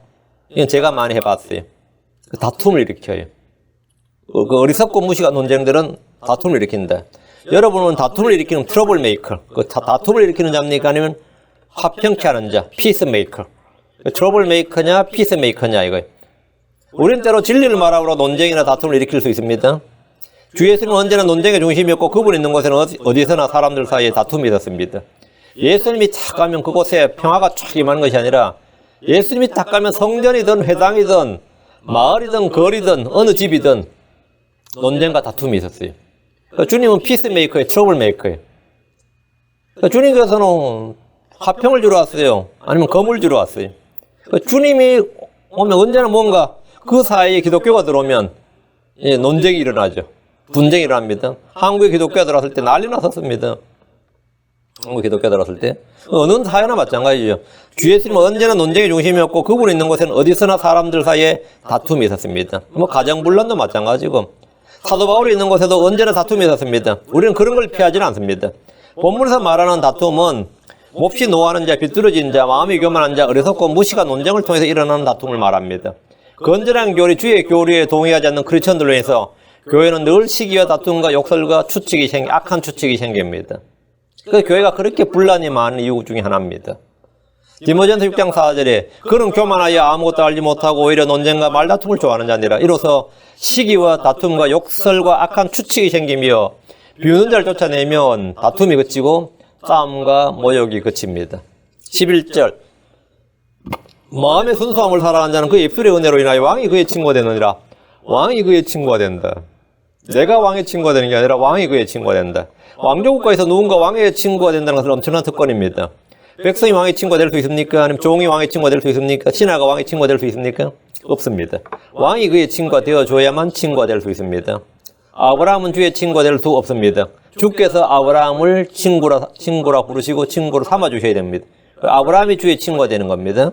이건 제가 많이 해봤어요. 다툼을 일으켜요. 그 어리석고 무식한 논쟁들은 다툼을 일으킨다. 여러분은 다툼을 일으키는 트러블 메이커. 다툼을 일으키는 자입니까? 아니면 화평케 하는 자, 피스 메이커. 트러블 메이커냐, 피스 메이커냐 이거예요. 우린 때로 진리를 말하므로 논쟁이나 다툼을 일으킬 수 있습니다. 주 예수님은 언제나 논쟁의 중심이었고 그분이 있는 곳에는 어디서나 사람들 사이에 다툼이 있었습니다. 예수님이 딱 가면 그곳에 평화가 쫙 임하는 것이 아니라 예수님이 딱 가면 성전이든 회당이든 마을이든 거리든 어느 집이든 논쟁과 다툼이 있었어요. 그러니까 주님은 피스메이커예요. 트러블 메이커예요. 그러니까 주님께서는 화평을 주러 왔어요. 아니면 검을 주러 왔어요. 그러니까 주님이 오면 언제나 뭔가 그 사이에 기독교가 들어오면 논쟁이 일어나죠. 분쟁이 일어납니다. 한국에 기독교가 들어왔을 때 난리 났었습니다. 한국 기독교가 들어왔을 때. 어느 사회나 마찬가지죠. 주 예수님은 언제나 논쟁의 중심이었고 그분이 있는 곳에는 어디서나 사람들 사이에 다툼이 있었습니다. 가정분란도 마찬가지고 사도 바울이 있는 곳에도 언제나 다툼이 있었습니다. 우리는 그런 걸 피하지는 않습니다. 본문에서 말하는 다툼은 몹시 노하는 자, 비뚤어진 자, 마음이 교만한 자, 어리석고 무식한 논쟁을 통해서 일어나는 다툼을 말합니다. 건전한 교리, 주의 교리에 동의하지 않는 크리스천들로 인해서 교회는 늘 시기와 다툼과 욕설과 악한 추측이 생깁니다. 그래서 교회가 그렇게 분란이 많은 이유 중에 하나입니다. 디모전서 6장 4절에 그는 교만하여 아무것도 알지 못하고 오히려 논쟁과 말다툼을 좋아하는 자니라. 이로써 시기와 다툼과 욕설과 악한 추측이 생기며 비웃는 자를 쫓아내면 다툼이 그치고 싸움과 모욕이 그칩니다. 11절 마음의 순수함을 사랑하는 자는 그의 입술의 은혜로 인하여 왕이 그의 친구가 되느니라. 왕이 그의 친구가 된다. 내가 왕의 친구가 되는 게 아니라 왕이 그의 친구가 된다. 왕조국가에서 누군가 왕의 친구가 된다는 것은 엄청난 특권입니다. 백성이 왕의 친구가 될 수 있습니까? 아니면 종이 왕의 친구가 될 수 있습니까? 신하가 왕의 친구가 될 수 있습니까? 없습니다. 왕이 그의 친구가 되어줘야만 친구가 될 수 있습니다. 아브라함은 주의 친구가 될 수 없습니다. 주께서 아브라함을 친구라 부르시고 친구로 삼아주셔야 됩니다. 아브라함이 주의 친구가 되는 겁니다.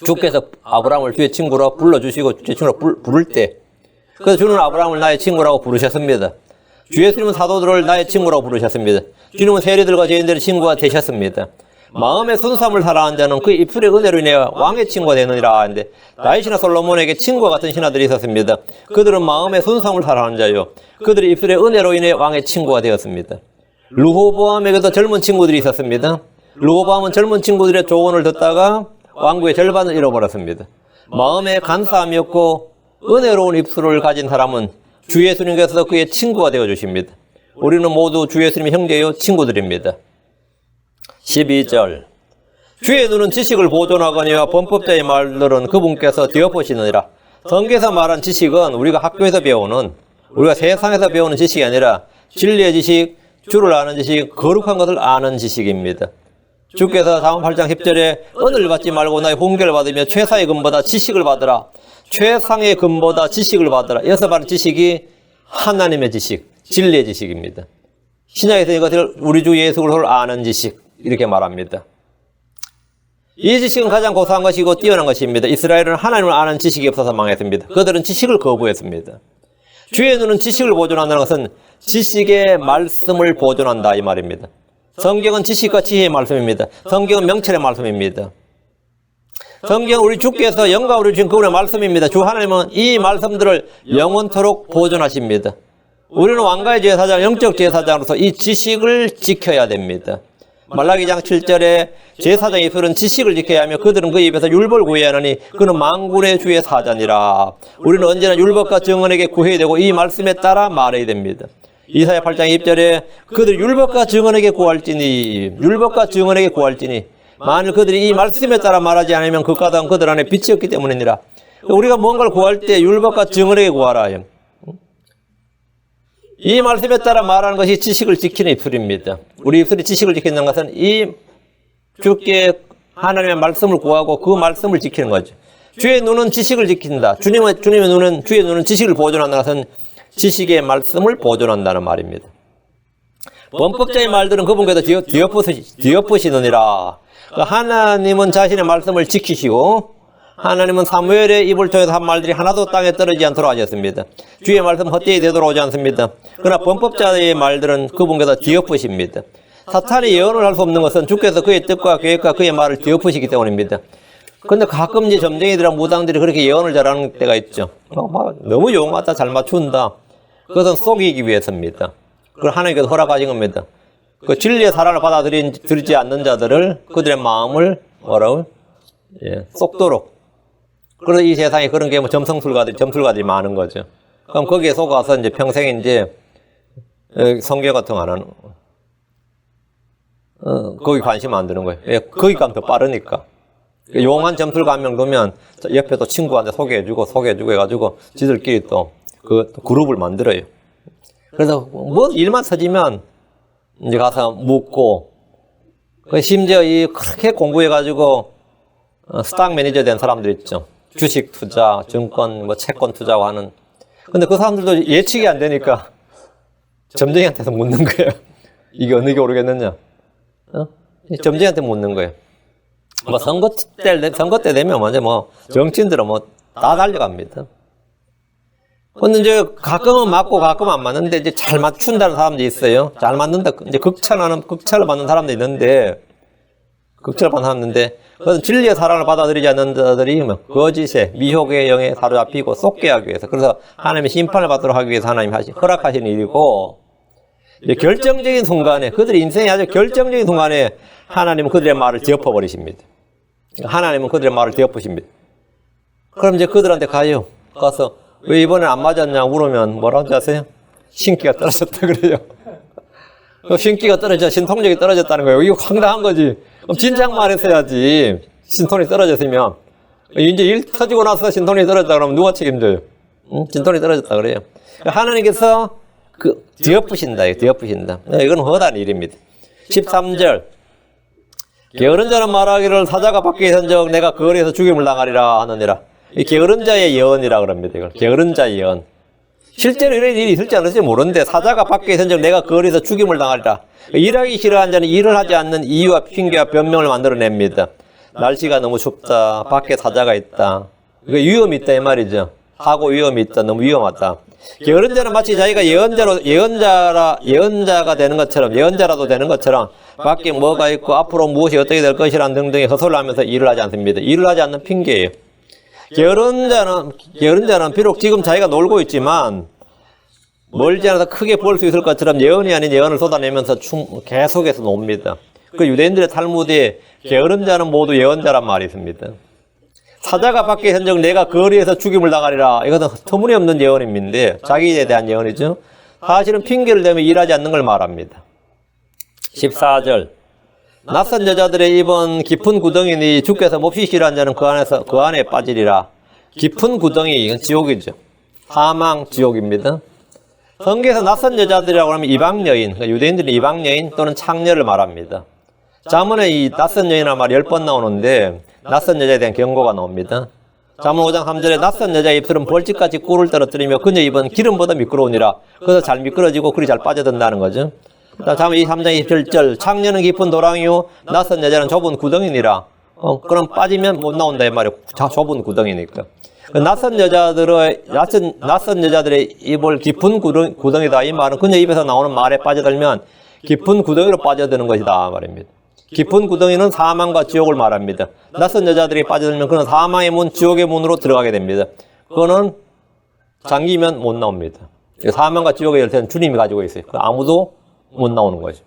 주께서 아브라함을 주의 친구라 불러주시고 주의 친구라 부를 때, 그래서 주는 아브라함을 나의 친구라고 부르셨습니다. 주 예수님은 사도들을 나의 친구라고 부르셨습니다. 주님은 세리들과 죄인들의 친구가 되셨습니다. 마음의 순수함을 사랑하는 자는 그의 입술의 은혜로 인해 왕의 친구가 되느니라 하는데, 다윗이나 솔로몬에게 친구와 같은 신하들이 있었습니다. 그들은 마음의 순수함을 사랑하는 자요, 그들의 입술의 은혜로 인해 왕의 친구가 되었습니다. 르호보암에게도 젊은 친구들이 있었습니다. 르호보암은 젊은 친구들의 조언을 듣다가 왕국의 절반을 잃어버렸습니다. 마음에 간사함이었고 은혜로운 입술을 가진 사람은 주 예수님께서 그의 친구가 되어주십니다. 우리는 모두 주 예수님의 형제요 친구들입니다. 12절 주의 눈은 지식을 보존하거니와 범법자의 말들은 그분께서 되어보시느니라. 성경에서 말한 지식은 우리가 학교에서 배우는, 우리가 세상에서 배우는 지식이 아니라 진리의 지식, 주를 아는 지식, 거룩한 것을 아는 지식입니다. 주께서 사문 8장 10절에 은을 받지 말고 나의 훈계를 받으며 최상의 금보다 지식을 받으라. 최상의 금보다 지식을 받으라. 여기서 말하는 지식이 하나님의 지식, 진리의 지식입니다. 신약에서 이것을 우리 주 예수 그리스도를 아는 지식, 이렇게 말합니다. 이 지식은 가장 고상한 것이고 뛰어난 것입니다. 이스라엘은 하나님을 아는 지식이 없어서 망했습니다. 그들은 지식을 거부했습니다. 주의 눈은 지식을 보존한다는 것은 지식의 말씀을 보존한다 이 말입니다. 성경은 지식과 지혜의 말씀입니다. 성경은 명철의 말씀입니다. 성경은 우리 주께서 영광으로 주신 그분의 말씀입니다. 주 하나님은 이 말씀들을 영원토록 보존하십니다. 우리는 왕가의 제사장, 영적 제사장으로서 이 지식을 지켜야 됩니다. 말라기장 7절에 제사장의 입술은 지식을 지켜야 하며 그들은 그 입에서 율법을 구해야 하느니 그는 만군의 주의 사자니라. 우리는 언제나 율법과 정언에게 구해야 되고 이 말씀에 따라 말해야 됩니다. 이사야 8장 2절에 그들이 율법과 정언에게 구할지니 만일 그들이 이 말씀에 따라 말하지 않으면 그 까닭은 그들 안에 빛이 없기 때문이니라. 우리가 뭔가를 구할 때 율법과 정언에게 구하라. 이 말씀에 따라 말하는 것이 지식을 지키는 입술입니다. 우리 입술이 지식을 지키는 것은 이 주께 하나님의 말씀을 구하고 그 말씀을 지키는 거죠. 주의 눈은 지식을 지킨다. 주의 눈은 지식을 보존한다는 것은 지식의 말씀을 보존한다는 말입니다. 범법자의 말들은 그분께서 뒤엎으시느니라. 하나님은 자신의 말씀을 지키시고 하나님은 사무엘의 입을 통해서 한 말들이 하나도 땅에 떨어지지 않도록 하셨습니다. 주의 말씀 헛되이 되돌아오지 않습니다. 그러나 범법자의 말들은 그분께서 뒤엎으십니다. 사탄이 예언을 할 수 없는 것은 주께서 그의 뜻과 계획과 그의 말을 뒤엎으시기 때문입니다. 그런데 가끔 이제 점쟁이들이랑 무당들이 그렇게 예언을 잘하는 때가 있죠. 너무 용하다, 잘 맞춘다. 그것은 속이기 위해서입니다. 그걸 하나님께서 허락하신 겁니다. 그 진리의 사랑을 받아들이지 않는 자들을, 그들의 마음을 쏙도록. 그래서 이 세상에 그런 게 점술가들이 많은 거죠. 그럼 거기에 속아서 이제 평생 이제 성경 같은 거 안 하는, 거기 관심 안 드는 거예요. 예, 거기 가면 더 빠르니까. 용한 점술가 한 명 두면 옆에 또 친구한테 소개해주고 해가지고 지들끼리 또 그 그룹을 만들어요. 그래서 뭐 일만 터지면 이제 가서 묻고, 심지어 그렇게 공부해가지고 스탁 매니저 된 사람들 있죠. 주식 투자, 증권, 채권 투자하고 하는. 근데 그 사람들도 예측이 안 되니까 점쟁이한테서 묻는 거예요. 이게 어느 게 오르겠느냐? 점쟁이한테 묻는 거예요. 선거 때 되면 완전 정치인들은 다 달려갑니다. 근데 이제 가끔은 맞고 가끔은 안 맞는데 이제 잘 맞춘다는 사람도 있어요. 잘 맞는다. 이제 극찬을 받는 사람도 있는데, 그것은 진리의 사랑을 받아들이지 않는 자들이 거짓의 미혹의 영에 사로잡히고 쏟게 하기 위해서, 그래서 하나님의 심판을 받도록 하기 위해서 하나님이 허락하신 일이고, 이제 결정적인 순간에, 그들의 인생의 아주 결정적인 순간에 하나님은 그들의 말을 뒤엎어버리십니다. 하나님은 그들의 말을 뒤엎으십니다. 그럼 이제 그들한테 가서 왜 이번에 안 맞았냐 물으면 뭐라고 하지 아세요? 신기가 떨어졌다 그래요. 신기가 떨어져 신통력이 떨어졌다는 거예요. 이거 황당한 거지. 그럼 진작 말했어야지. 신통력이 떨어졌으면. 이제 일 터지고 나서 신통력이 떨어졌다 그러면 누가 책임져요? 응? 신통력이 떨어졌다 그래요. 하나님께서 뒤엎으신다. 이건 허다한 일입니다. 13절. 게으른 자는 말하기를 사자가 밖에 있은즉 내가 거리에서 죽임을 당하리라 하느니라. 이 게으른 자의 예언이라 그럽니다. 이걸 게으른 자의 예언. 실제로 이런 일이 있을지 않을지 모르는데 사자가 밖에 있은즉 내가 거리에서 죽임을 당하리라. 일하기 싫어하는 자는 일을 하지 않는 이유와 핑계와 변명을 만들어냅니다. 날씨가 너무 춥다. 밖에 사자가 있다. 이거 위험이 있다 이 말이죠. 사고 위험이 있다. 너무 위험하다. 게으른 자는 마치 자기가 예언자가 되는 것처럼, 예언자라도 되는 것처럼 밖에 뭐가 있고 앞으로 무엇이 어떻게 될 것이라는 등등의 허설을 하면서 일을 하지 않습니다. 일을 하지 않는 핑계예요. 게으른 자는 비록 지금 자기가 놀고 있지만 멀지 않아서 크게 볼 수 있을 것처럼 예언이 아닌 예언을 쏟아내면서 계속해서 놉니다. 그 유대인들의 탈무드에 게으른 자는 모두 예언자란 말이 있습니다. 사자가 밖에 있은즉 내가 거리에서 죽임을 당하리라. 이것은 터무니없는 예언입니다. 자기에 대한 예언이죠. 사실은 핑계를 대며 일하지 않는 걸 말합니다. 14절. 낯선 여자들의 입은 깊은 구덩이니 주께서 몹시 싫어하는 자는 그 안에 빠지리라. 깊은 구덩이, 이건 지옥이죠. 사망, 지옥입니다. 성경에서 낯선 여자들이라고 하면 이방 여인, 유대인들은 이방 여인 또는 창녀를 말합니다. 잠언에 이 낯선 여인이라는 말이 10번 나오는데 낯선 여자에 대한 경고가 나옵니다. 잠언 5장 3절에 낯선 여자의 입술은 벌집같이 꿀을 떨어뜨리며 그녀의 입은 기름보다 미끄러우니라. 그래서 잘 미끄러지고 꿀이 잘 빠져든다는 거죠. 잠언 3장 27절 창녀는 깊은 도랑이요 낯선 여자는 좁은 구덩이니라. 그럼 빠지면 못 나온다 이 말이에요. 좁은 구덩이니까. 낯선 여자들의 입을 깊은 구덩이다 이 말은 그녀 입에서 나오는 말에 빠져들면 깊은 구덩이로 빠져드는 것이다 말입니다. 깊은 구덩이는 사망과 지옥을 말합니다. 낯선 여자들이 빠져들면 그는 사망의 문, 지옥의 문으로 들어가게 됩니다. 그거는 잠기면 못 나옵니다. 사망과 지옥의 열쇠는 주님이 가지고 있어요. 아무도 못 나오는 거죠.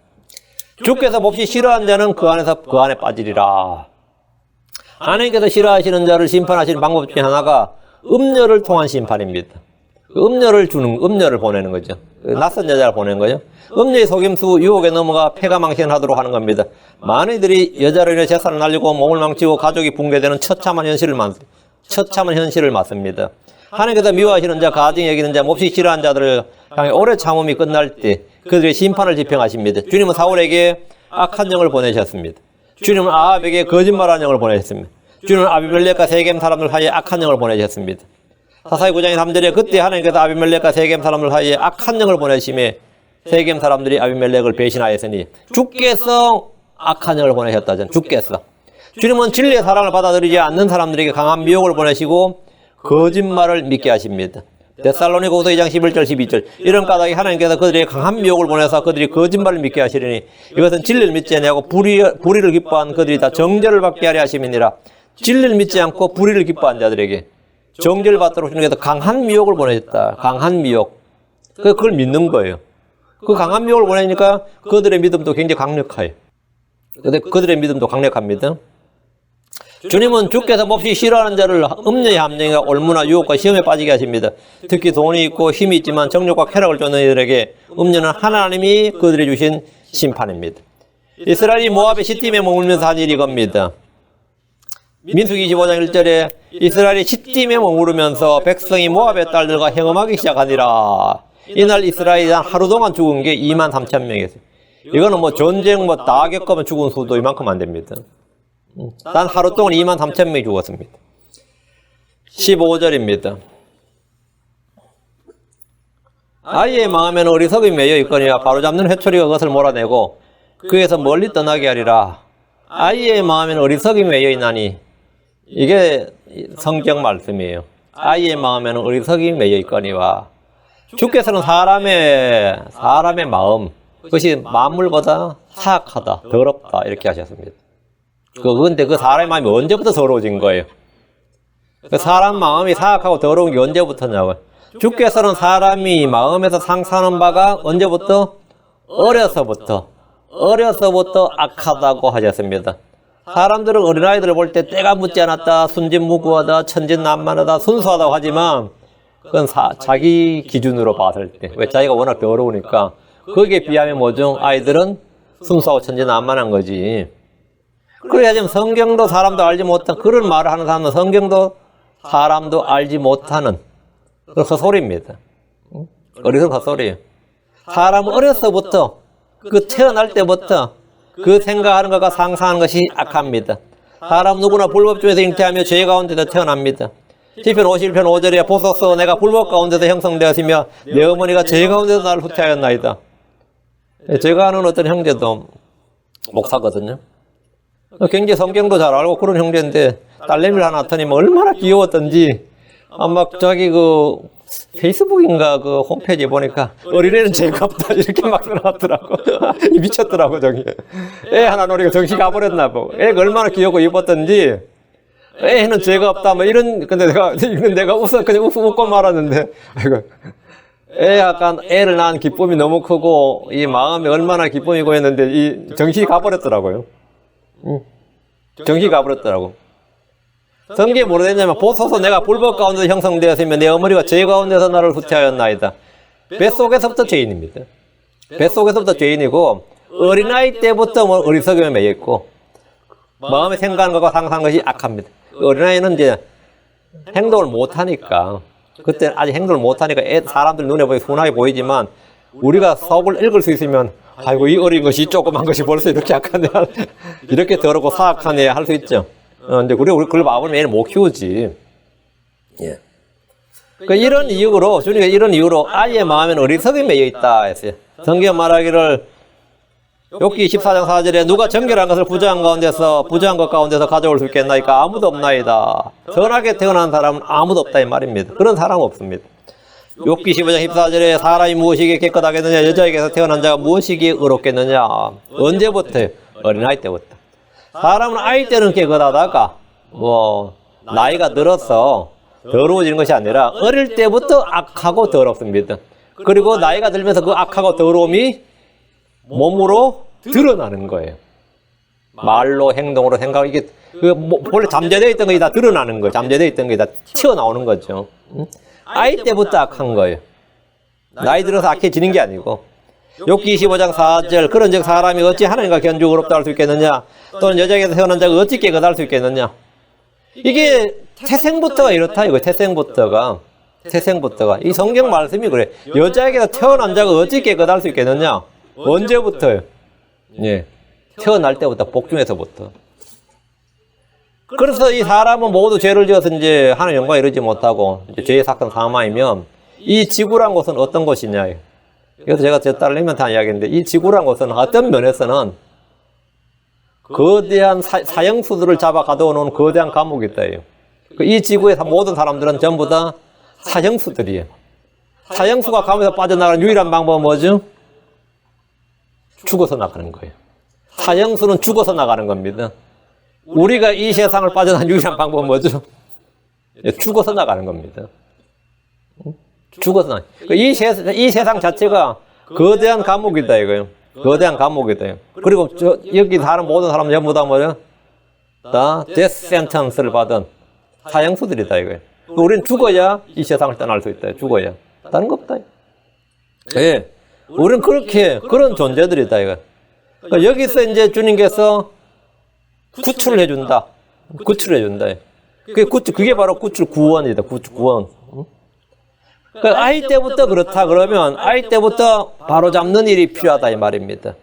주께서 몹시 싫어하는 자는 그 안에 빠지리라. 하나님께서 싫어하시는 자를 심판하시는 방법 중에 하나가 음녀를 통한 심판입니다. 음녀를 보내는 거죠. 낯선 여자를 보내는 거죠. 음녀의 속임수, 유혹에 넘어가 패가망신하도록 하는 겁니다. 많은 이들이 여자로 인해 재산을 날리고 몸을 망치고 가족이 붕괴되는 처참한 현실을 맞습니다. 하나님께서 미워하시는 자, 가증히 여기는 자, 몹시 싫어하는 자들을 향해 오래 참음이 끝날 때 그들의 심판을 집행하십니다. 주님은 사울에게 악한 영을 보내셨습니다. 주님은 아합에게 거짓말하는 영을 보내셨습니다. 주님은 아비멜렉과 세겜 사람들 사이에 악한 영을 보내셨습니다. 사사기 9장 3절에 그때 하나님께서 아비멜렉과 세겜 사람들 사이에 악한 영을 보내심에 세겜 사람들이 아비멜렉을 배신하였으니 주께서 악한 영을 보내셨다잖아요. 주께서. 주님은 진리의 사랑을 받아들이지 않는 사람들에게 강한 미혹을 보내시고 거짓말을 믿게 하십니다. 데살로니가후서 2장 11절 12절 이런 까닭에 하나님께서 그들에게 강한 미혹을 보내서 그들이 거짓말을 믿게 하시리니 이것은 진리를 믿지 아니하고 불의를 기뻐한 그들이 다 정죄를 받게 하려 하심이니라. 진리를 믿지 않고 불의를 기뻐한 자들에게 정죄를 받도록 주님께서 강한 미혹을 보내셨다. 강한 미혹. 그걸 믿는 거예요. 그 강한 미혹을 보내니까 그들의 믿음도 굉장히 강력해요. 그들의 믿음도 강력합니다. 주님은 주께서 몹시 싫어하는 자를 음녀의 함정과 올무나 유혹과 시험에 빠지게 하십니다. 특히 돈이 있고 힘이 있지만 정욕과 쾌락을 쫓는 이들에게 음녀는 하나님이 그들이 주신 심판입니다. 이스라엘이 모압의 시딤에 머물면서 한 일이 이겁니다. 민수기 25장 1절에 이스라엘이 시딤에 머무르면서 백성이 모압의 딸들과 행음하기 시작하니라. 이날 이스라엘이 하루 동안 죽은 게 23,000명이었어요. 이거는 전쟁 다 겪으면 죽은 수도 이만큼 안 됩니다. 단 하루 동안 23,000명이 죽었습니다. 15절입니다. 아이의 마음에는 어리석음이 매여 있거니와 바로잡는 회초리가 그것을 몰아내고 그에서 멀리 떠나게 하리라. 아이의 마음에는 어리석음이 매여 있나니 이게 성경 말씀이에요. 아이의 마음에는 어리석음이 매여 있거니와 주께서는 사람의 마음 그것이 만물보다 사악하다, 더럽다 이렇게 하셨습니다. 근데 그 사람의 마음이 언제부터 더러워진 거예요? 그 사람 마음이 사악하고 더러운 게 언제부터냐고요? 주께서는 사람이 마음에서 상상하는 바가 언제부터? 어려서부터 악하다고 하셨습니다. 사람들은 어린아이들을 볼 때 때가 묻지 않았다, 순진무구하다, 천진난만하다, 순수하다고 하지만 그건 자기 기준으로 봤을 때, 왜 자기가 워낙 더러우니까 거기에 비하면 뭐죠? 아이들은 순수하고 천진난만한 거지. 그래야지 성경도 사람도 알지 못한 그런 말을 하는 사람은 성경도 사람도 알지 못하는 그 헛소리입니다. 어리석은 헛소리예요. 사람은 어려서부터 그 태어날 때부터 그 생각하는 것과 상상하는 것이 악합니다. 사람 누구나 불법 중에서 잉태하며 죄 가운데서 태어납니다. 시편 51편 5절에 보소서 내가 불법 가운데서 형성되었으며 내 어머니가 죄 가운데서 나를 후퇴하였나이다. 제가 아는 어떤 형제도 목사거든요. 굉장히 성경도 잘 알고 그런 형제인데 딸내미를 하나 낳더니 얼마나 귀여웠던지 아마 자기 그 페이스북인가 그 홈페이지에 보니까 어린애는 죄가 없다 이렇게 막 써놨더라고. 미쳤더라고 저기. 애 하나 노리고 정신 가버렸나 보고. 애가 얼마나 귀엽고 예뻤던지 애는 죄가 없다 뭐 이런. 근데 내가 그냥 웃고 말았는데 애 약간 애를 낳은 기쁨이 너무 크고 이 마음이 얼마나 기쁨이고 했는데 이 정신이 가버렸더라고요. 정신이 가버렸더라고. 성경에 뭐라 했냐면 보소서 내가 불법 가운데서 형성되었으며 내 어머니가 죄 가운데서 나를 후퇴하였나이다. 뱃속에서부터 죄인입니다. 뱃속에서부터 죄인이고 어린아이 때부터 어리석음에 매여있고 마음에 생각하는 것과 상상하는 것이 악합니다. 어린아이는 이제 행동을 못하니까 그때 아직 행동을 못하니까 사람들 눈에 보기 순하게 보이지만 우리가 속을 읽을 수 있으면 아이고 이 어린 것이 조그만 것이 벌써 이렇게 악하네 이렇게 더럽고 사악하네 할 수 있죠. 근데 우리 그걸 마음을 애를 못 키우지. 예. 그 이런 이유로 아이의 마음에는 어리석음이 매여 있다 했어요. 성경 말하기를 욥기 14장 4절에 누가 정결한 것을 부정한 것 가운데서 가져올 수 있겠나이까 아무도 없나이다. 선하게 태어난 사람은 아무도 없다 이 말입니다. 그런 사람은 없습니다. 욥기 15장 14절에 사람이 무엇이기에 깨끗하겠느냐 여자에게서 태어난 자가 무엇이기에 의롭겠느냐. 언제부터? 어린아이 때부터. 사람은 아이 때는 깨끗하다가 나이가 들어서 더러워지는 것이 아니라 어릴 때부터 악하고 더럽습니다. 그리고 나이가 들면서 그 악하고 더러움이 몸으로 드러나는 거예요. 말로 행동으로 생각 이게 원래 잠재되어 있던 것이 다 드러나는 거예요. 잠재되어 있던 것이 다 튀어나오는 거죠. 아이 때부터 악한 거예요. 나이 들어서 악해지는 게 아니고. 욥기 25장 4절 그런즉 사람이 어찌 하나님과 견주고 의롭다 할 수 있겠느냐 또는 여자에게서 태어난 자가 어찌 깨끗할 수 있겠느냐. 이게 태생부터가 이렇다 이거. 태생부터가 이 성경 말씀이 그래. 여자에게서 태어난 자가 어찌 깨끗할 수 있겠느냐. 언제부터요? 예, 태어날 때부터 복중에서부터. 그래서 이 사람은 모두 죄를 지어서 이제 하나님 영광에 이르지 못하고 이제 죄의 사건 사망이면 이 지구란 곳은 어떤 곳이냐. 그래서 제가 제 딸내미한테 한 이야기인데 이 지구란 곳은 어떤 면에서는 거대한 사형수들을 잡아 가둬놓은 거대한 감옥이 있다. 이 지구의 모든 사람들은 전부 다 사형수들이에요. 사형수가 감옥에서 빠져나가는 유일한 방법은 뭐죠? 죽어서 나가는 거예요. 사형수는 죽어서 나가는 겁니다. 우리가 이 세상을 빠져나가는 유일한 방법은 뭐죠? 죽어서 나가는 겁니다. 죽어서 나가는. 이 세상 자체가 거대한 감옥이다 이거예요. 거대한 감옥이다. 그리고 여기 사는 모든 사람 전부 다 뭐죠? 다 death sentence를 받은 사형수들이다 이거예요. 우리는 죽어야 이 세상을 떠날 수 있다. 죽어야. 다른 거 없다. 예. 우리는 그런 존재들이다 이거. 여기서 이제 주님께서 구출을 해준다. 그게 바로 구원이다. 구원. 아이 때부터 그렇다 그러면 아이 때부터 바로잡는 일이 필요하다 이 말입니다.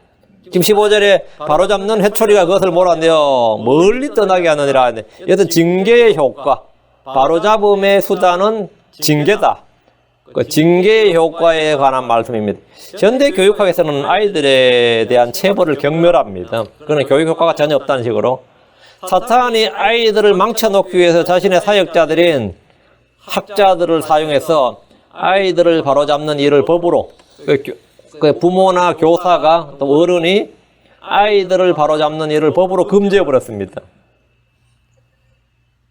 지금 15절에 바로잡는 해초리가 그것을 몰아내어 멀리 떠나게 하느니라. 여튼 징계의 효과, 바로잡음의 수단은 징계다. 그 징계의 효과에 관한 말씀입니다. 현대 교육학에서는 아이들에 대한 체벌을 경멸합니다. 그러나 교육 효과가 전혀 없다는 식으로 사탄이 아이들을 망쳐놓기 위해서 자신의 사역자들인 학자들을 사용해서 아이들을 바로잡는 일을 법으로 부모나 교사가 또 어른이 아이들을 바로잡는 일을 법으로 금지해버렸습니다.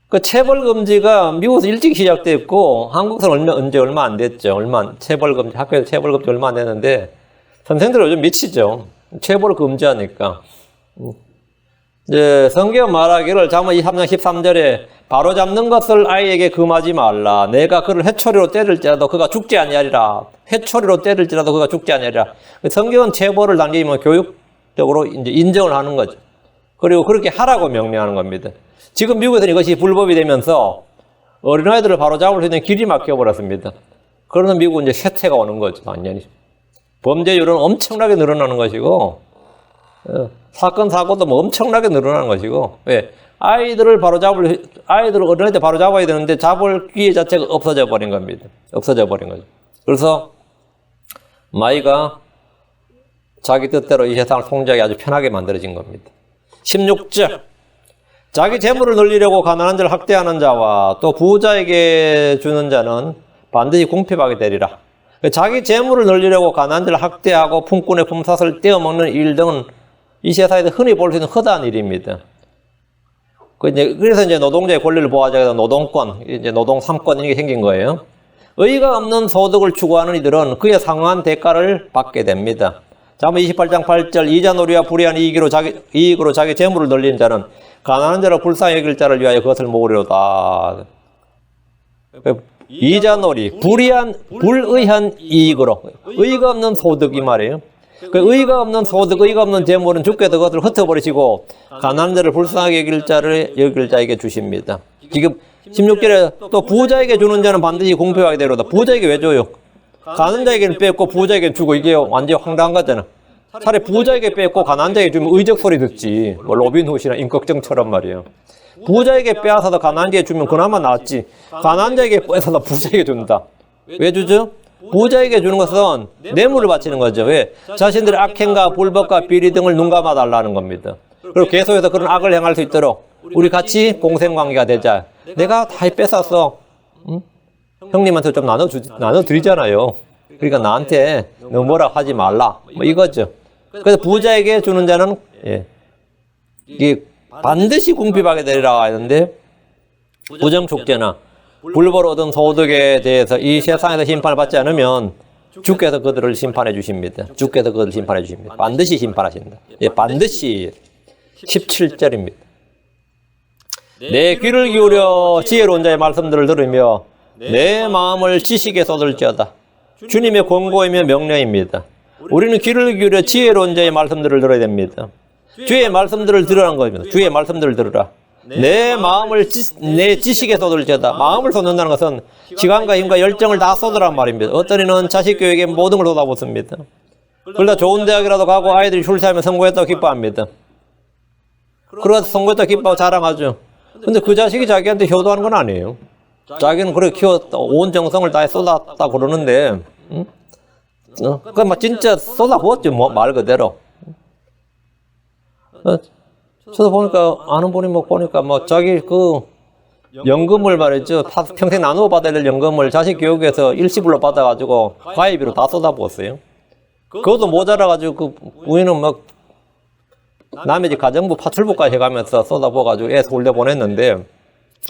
그 체벌 금지가 미국에서 일찍 시작됐고 한국에서는 얼마 안 됐죠. 체벌 금지, 학교에서 체벌 금지 얼마 안 됐는데 선생님들 요즘 미치죠. 체벌 금지하니까. 이제 성경 말하기를 잠언 23장 13절에 바로잡는 것을 아이에게 금하지 말라. 내가 그를 회초리로 때릴지라도 그가 죽지 아니하리라. 회초리로 때릴지라도 그가 죽지 아니하리라. 성경은 체벌을 단지 교육적으로 이제 인정을 하는 거죠. 그리고 그렇게 하라고 명령하는 겁니다. 지금 미국에서는 이것이 불법이 되면서 어린아이들을 바로잡을 수 있는 길이 막혀버렸습니다. 그러면 미국은 이제 쇠퇴가 오는 거죠. 완전히. 범죄율은 엄청나게 늘어나는 것이고 사건, 사고도 뭐 엄청나게 늘어나는 것이고 왜? 어린아이들 바로잡아야 되는데 잡을 기회 자체가 없어져 버린 겁니다. 없어져 버린 거죠. 그래서 마이가 자기 뜻대로 이 세상을 통제하기 아주 편하게 만들어진 겁니다. 16절 자기 재물을 늘리려고 가난한 자를 학대하는 자와 또 부자에게 주는 자는 반드시 궁핍하게 되리라. 자기 재물을 늘리려고 가난한 자를 학대하고 품꾼의 품삯을 떼어먹는 일 등은 이 세상에서 흔히 볼 수 있는 허다한 일입니다. 그래서 이제 노동자의 권리를 보호하자고 해서 노동권, 이제 노동 3권 이런 게 생긴 거예요. 의의가 없는 소득을 추구하는 이들은 그에 상응한 대가를 받게 됩니다. 잠언 28장 8절 이자놀이와 불의한 이익으로 자기 재물을 늘리는 자는 가난한 자를 불쌍히 여길 자를 위하여 그것을 모으리로다. 이자놀이, 불의한 이익으로 의의가 없는 소득이 말이에요. 의의가 없는 소득, 의의가 없는 재물은 주께서 그것을 흩어버리시고 가난한 자를 불쌍하게 여길 자에게 주십니다. 지금 16절에 또 부자에게 주는 자는 반드시 공평하게 되로다. 부자에게 왜 줘요? 가난한 자에게는 뺏고 부자에게는 주고 이게 완전히 황당한 거잖아. 차라리 부자에게 뺏고 가난한 자에게 주면 의적 소리 듣지. 뭐 로빈훗이나 임꺽정처럼 말이에요. 부자에게 빼앗아서 가난한 자에게 주면 그나마 낫지. 가난한 자에게 뺏어서 부자에게 준다. 왜 주죠? 부자에게 주는 것은 뇌물을 바치는 거죠. 왜? 자신들의 악행과 불법과 비리 등을 눈감아 달라는 겁니다. 그리고 계속해서 그런 악을 행할 수 있도록 우리 같이 공생관계가 되자. 내가 다 뺏었어. 응? 형님한테 좀 나눠드리잖아요. 그러니까 나한테 너 뭐라 하지 말라. 뭐 이거죠. 그래서 부자에게 주는 자는 이게 반드시 궁핍하게 되리라 하는데 부정축제나 불법으로 얻은 소득에 대해서 이 세상에서 심판을 받지 않으면 주께서 그들을 심판해 주십니다. 주께서 그들을 심판해 주십니다. 반드시 심판하신다. 반드시 17절입니다. 내 귀를 기울여 지혜로운 자의 말씀들을 들으며 내 마음을 지식에 쏟을지어다. 주님의 권고이며 명령입니다. 우리는 귀를 기울여 지혜로운 자의 말씀들을 들어야 됩니다. 주의 말씀들을 들으라는 겁니다. 주의 말씀들을 들으라. 내 마음을 내 지식에 쏟을지어다. 마음을 쏟는다는 것은 시간과 힘과 열정을 다 쏟으란 말입니다. 어떤 이는 자식 교육에 모든 걸 쏟아붓습니다. 그러다 좋은 대학이라도 가고 아이들이 출세하면 성공했다고 기뻐합니다. 그러다 성공했다고 기뻐하고 자랑하죠. 근데 그 자식이 자기한테 효도하는 건 아니에요. 자기는 그렇게 키웠다, 온 정성을 다해 쏟았다 그러는데, 응? 그 막 진짜 쏟아부었죠, 뭐, 말 그대로. 저도 보니까, 아는 분이 뭐 보니까 뭐 자기 그 연금을 말이죠. 평생 나누어 받아야 될 연금을 자식 교육에서 일시불로 받아가지고 과외비로 다 쏟아부었어요. 그것도 모자라가지고 그 부인은 막 남의 집 가정부 파출부까지 해가면서 쏟아부어가지고 애 서울대 보냈는데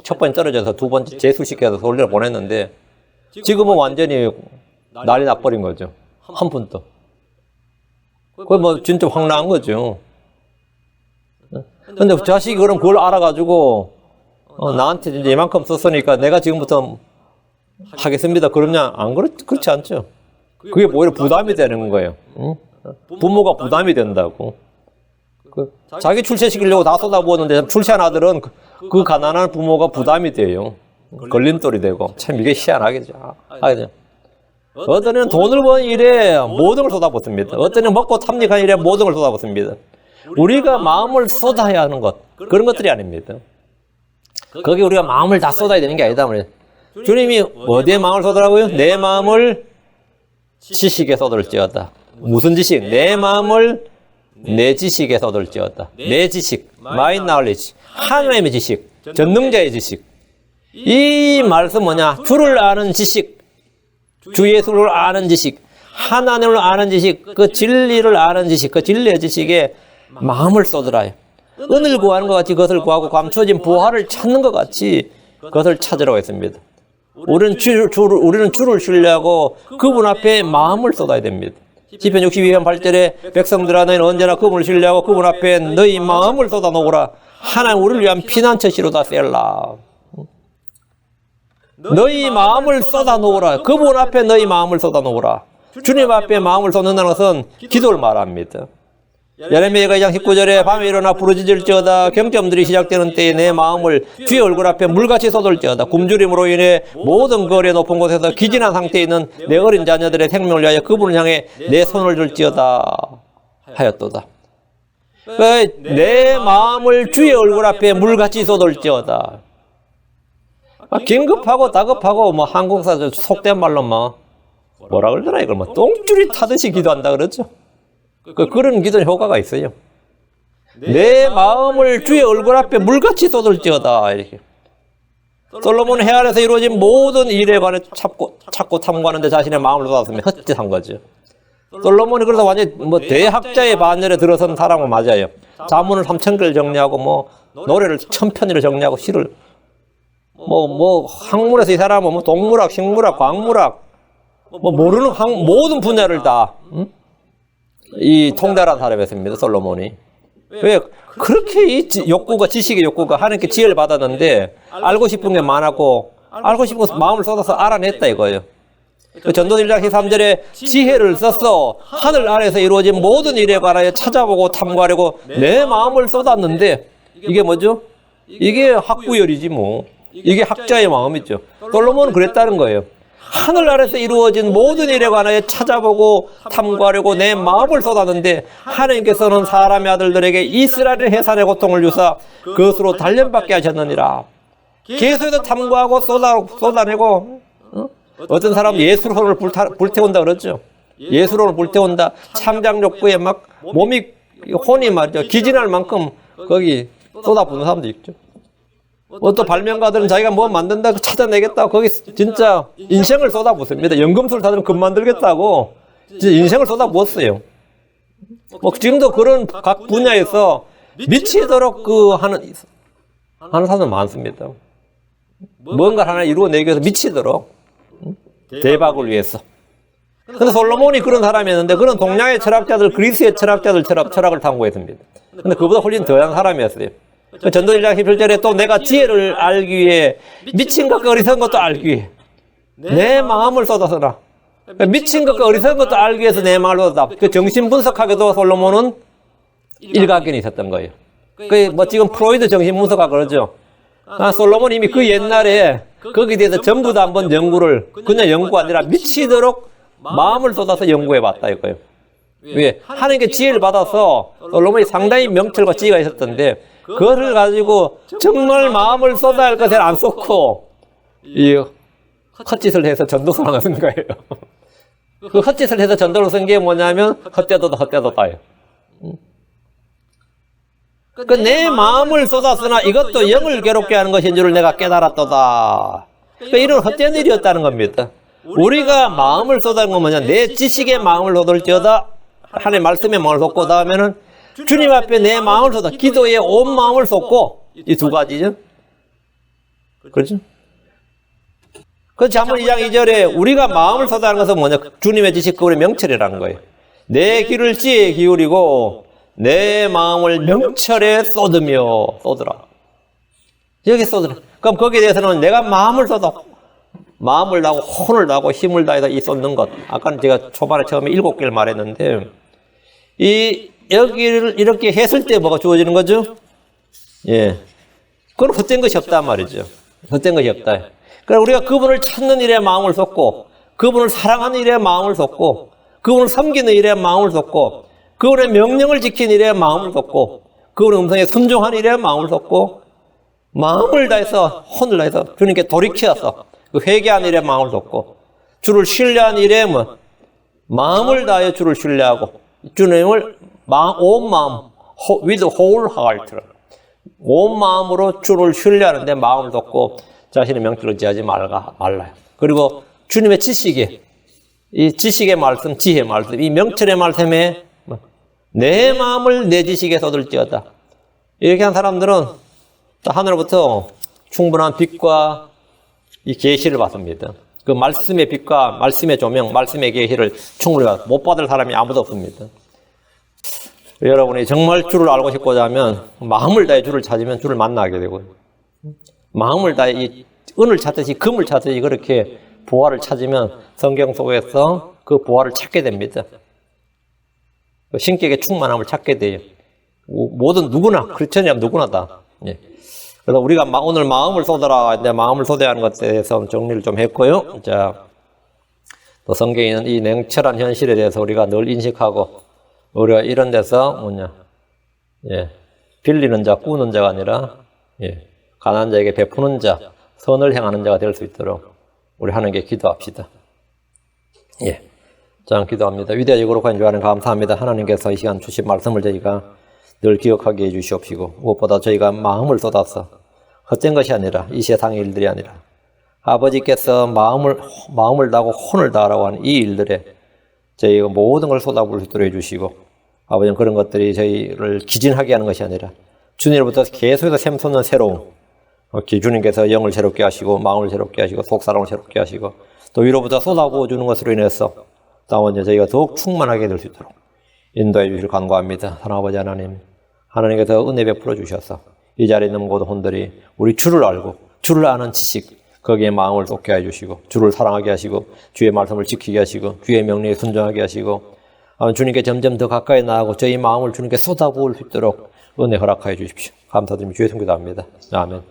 첫 번째 떨어져서 두 번째 재수시켜서 서울대를 보냈는데 지금은 완전히 난리 나버린 거죠. 한 푼도. 그게 뭐 진짜 황당한 거죠. 근데 자식이 그럼 그걸 알아가지고 나한테 이제 이만큼 썼으니까 내가 지금부터 하겠습니다. 그러냐? 그렇지 않죠. 그게 오히려 부담이 되는 거예요. 응? 부모가 부담이 된다고. 자기 출세시키려고 다 쏟아부었는데 출세한 아들은 그 가난한 부모가 부담이 돼요. 걸림돌이 되고. 참 이게 희한하겠죠. 어떤 애는 돈을 버는 일에 모든 걸 쏟아붓습니다. 어떤 애는 먹고 탐닉한 일에 모든 걸 쏟아붓습니다. 우리가 마음을 쏟아야 하는 것, 그런 것들이 아닙니다. 거기 우리가 마음을 다 쏟아야 되는 게 아니다 말이에요. 주님이 어디에 마음을 쏟으라고요? 내 마음을 지식에 쏟을지어다. 무슨 지식? 내 마음을 내 지식에 쏟을지어다. 내 지식, my knowledge, 하나님의 지식, 전능자의 지식. 이 말씀 뭐냐? 주를 아는 지식, 주 예수를 아는 지식, 하나님을 아는 지식, 그 진리를 아는 지식, 그 진리의 지식에 마음을 쏟으라. 은을 구하는 것 같이 그것을 구하고 감추어진 부활을 찾는 것 같이 그것을 찾으라고 했습니다. 우리는 주를 신뢰하고 그분 앞에 마음을 쏟아야 됩니다. 시편 62편 8절에 백성들아 너희는 언제나 그분을 신뢰하고 그분 앞에 너희 마음을 쏟아놓으라. 하나님 우리를 위한 피난처시로다 셀라. 너희 마음을 쏟아놓으라. 그분 앞에 너희 마음을 쏟아놓으라. 주님 앞에 마음을 쏟는다는 것은 기도를 말합니다. 예레미야가 2장 19절에 밤에 일어나 부르짖을지어다 경점들이 시작되는 때에 내 마음을 주의 얼굴 앞에 물같이 쏟을지어다. 굶주림으로 인해 모든 거리의 높은 곳에서 기진한 상태에 있는 내 어린 자녀들의 생명을 위하여 그분을 향해 내 손을 들지어다 하였도다. 내 마음을 주의 얼굴 앞에 물같이 쏟을지어다. 긴급하고 다급하고 뭐 한국사 속된 말로 뭐라 그러더라 이걸 똥줄이 타듯이 기도한다 그러죠. 그런 기도는 효과가 있어요. 내 마음을 주의 얼굴 앞에 물같이 쏟을지어다 이렇게. 솔로몬은 해 아래서 이루어진 모든 일에 관해 찾고 탐구하는데 자신의 마음을 쏟았으면 헛짓한 거죠. 솔로몬이 그래서 완전 대학자의 반열에 들어선 사람은 맞아요. 자문을 3,000개를 정리하고 노래를 1,000편을 정리하고 시를 학문에서 이 사람은 동물학, 식물학, 광물학 모르는 모든 분야를 다 이 통달한 사람이었습니다. 솔로몬이. 왜 그렇게 이 욕구가 지식의 욕구가 하나님께 지혜를 받았는데 알고 싶은 게 많았고 알고 싶은 것을 마음을 쏟아서 알아냈다 이거예요. 전도서 1장 13절에 지혜를 써서 하늘 아래에서 이루어진 모든 일에 관하여 찾아보고 탐구하려고 내 마음을 쏟았는데 이게 뭐죠? 이게 학구열이지 뭐. 이게 학자의 마음이죠. 솔로몬은 그랬다는 거예요. 하늘 아래서 이루어진 모든 일에 관하여 찾아보고 탐구하려고 내 마음을 쏟았는데 하나님께서는 사람의 아들들에게 이스라엘의 해산의 고통을 주사 그것으로 단련받게 하셨느니라. 계속해서 탐구하고 쏟아내고 어떤 사람은 예수론을 불태운다 그러죠. 예수론을 불태운다. 창작 욕구에 막 몸이 혼이 말이죠. 기진할 만큼 거기 쏟아부는 사람도 있죠. 또 발명가들은 자기가 뭐 만든다 찾아내겠다고 거기 진짜 인생을 쏟아붓습니다. 연금술 사들은 금 만들겠다고 진짜 인생을 쏟아부었어요. 지금도 그런 각 분야에서 미치도록 하는 사람은 많습니다. 뭔가를 하나 이루어내기 위해서 미치도록 대박을 위해서. 근데 솔로몬이 그런 사람이었는데 그런 동양의 철학자들, 그리스의 철학자들 철학을 탐구했습니다. 근데 그보다 훨씬 더한 사람이었어요. 전도 1장 17절에 또 내가 지혜를 알기 위해 미친 것과 어리석은 것도 알기 위해 내 마음을 쏟아서라. 미친 것과 어리석은 것도 알기 위해서 내 마음을 쏟았다. 정신 분석하게도 솔로몬은 일가견이 있었던 거예요. 지금 프로이드 정신 분석학 그러죠. 솔로몬이 이미 그 옛날에 거기에 대해서 전부 다 한번 연구를 그냥 연구가 아니라 미치도록 마음을 쏟아서 연구해 봤다 이거예요. 왜? 하나님께 지혜를 받아서 솔로몬이 상당히 명철과 지혜가 있었던데 그거를 가지고 정말 마음을 쏟아야 할 것에 안 쏟고 이 헛짓을 해서 전도서를 쓴 거예요. 그 헛짓을 해서 전도를 쓴 게 뭐냐면 헛되도다예요. 내 마음을 쏟았으나 이것도 영을 괴롭게 하는 것인 줄을 내가 깨달았도다. 이런 헛된 일이었다는 겁니다. 우리가 마음을 쏟아는 건 뭐냐? 내 지식의 마음을 쏟을지어다. 하나님의 말씀에 마음을 쏟고 다음에는 주님 앞에 내 마음을 쏟아. 기도에 온 마음을 쏟고 이 두 가지죠. 그렇죠? 그 잠언 2장 2절에 우리가 마음을 쏟아하는 것은 뭐냐? 주님의 지식 그분의 명철이라는 거예요. 내 귀를 지혜에 기울이고 내 마음을 명철에 쏟으라. 여기 쏟으라. 그럼 거기에 대해서는 내가 마음을 쏟아. 마음을 다하고 혼을 다하고 힘을 다해서 이 쏟는 것. 아까는 제가 초반에 처음에 7개를 말했는데 여기를 이렇게 했을 때 뭐가 주어지는 거죠? 예. 그건 헛된 것이 없단 말이죠. 헛된 것이 없다. 그러니까 우리가 그분을 찾는 일에 마음을 쏟고, 그분을 사랑하는 일에 마음을 쏟고, 그분을 섬기는 일에 마음을 쏟고, 그분의 명령을 지키는 일에 마음을 쏟고, 그분의 음성에 순종하는 일에 마음을 쏟고, 마음을 다해서, 혼을 다해서 주님께 돌이켜서 그 회개하는 일에 마음을 쏟고, 주를 신뢰하는 일에 마음을 다해 주를 신뢰하고, 주님을 온 마음, with whole heart. 온 마음으로 주를 신뢰하는데 마음을 쏟고 자신의 명철을 지하지 말라요. 그리고 주님의 지식에, 이 지식의 말씀, 지혜의 말씀, 이 명철의 말씀에 내 마음을 내 지식에 쏟을지어다. 이렇게 한 사람들은 또 하늘로부터 충분한 빛과 이 계시를 받습니다. 그 말씀의 빛과 말씀의 조명, 말씀의 계시를 충분히 못 받을 사람이 아무도 없습니다. 여러분이 정말 주를 알고 싶고자 하면 마음을 다해 주를 찾으면 주를 만나게 되고요. 마음을 다해 이 은을 찾듯이 금을 찾듯이 그렇게 보화를 찾으면 성경 속에서 그 보화를 찾게 됩니다. 신격의 충만함을 찾게 돼요. 모든 누구나 크리스천이라면 누구나 다. 예. 그래서 우리가 오늘 마음을 쏟아라, 이제 마음을 쏟아야 하는 것에 대해서 정리를 좀 했고요. 자, 또 성경에 있는 이 냉철한 현실에 대해서 우리가 늘 인식하고 우리가 이런 데서 빌리는 자, 꾸는 자가 아니라 가난한 자에게 베푸는 자, 선을 행하는 자가 될 수 있도록 우리 하나님께 기도합시다. 자, 기도합니다. 위대하고 거룩한 주 하나님 감사합니다. 하나님께서 이 시간 주신 말씀을 저희가 늘 기억하게 해주시옵시고 무엇보다 저희가 마음을 쏟아서 헛된 것이 아니라 이 세상의 일들이 아니라 아버지께서 마음을 다하고 혼을 다하라고 하는 이 일들에 저희가 모든 걸 쏟아부을 수 있도록 해주시고 아버지는 그런 것들이 저희를 기진하게 하는 것이 아니라 주님으로부터 계속해서 샘솟는 새로움 주님께서 영을 새롭게 하시고 마음을 새롭게 하시고 속사람을 새롭게 하시고 또 위로부터 쏟아부어 주는 것으로 인해서 다원제 저희가 더욱 충만하게 될 수 있도록 인도해 주시길 간구합니다. 하나님 아버지 하나님, 하나님께서 은혜 베풀어 주셔서 이 자리에 있는 모든 혼들이 우리 주를 알고 주를 아는 지식 거기에 마음을 쏟게 해주시고 주를 사랑하게 하시고 주의 말씀을 지키게 하시고 주의 명령에 순종하게 하시고 주님께 점점 더 가까이 나아가고 저희 마음을 주님께 쏟아부을 수 있도록 은혜 허락하여 주십시오. 감사드리며 주의 성기도합니다. 아멘.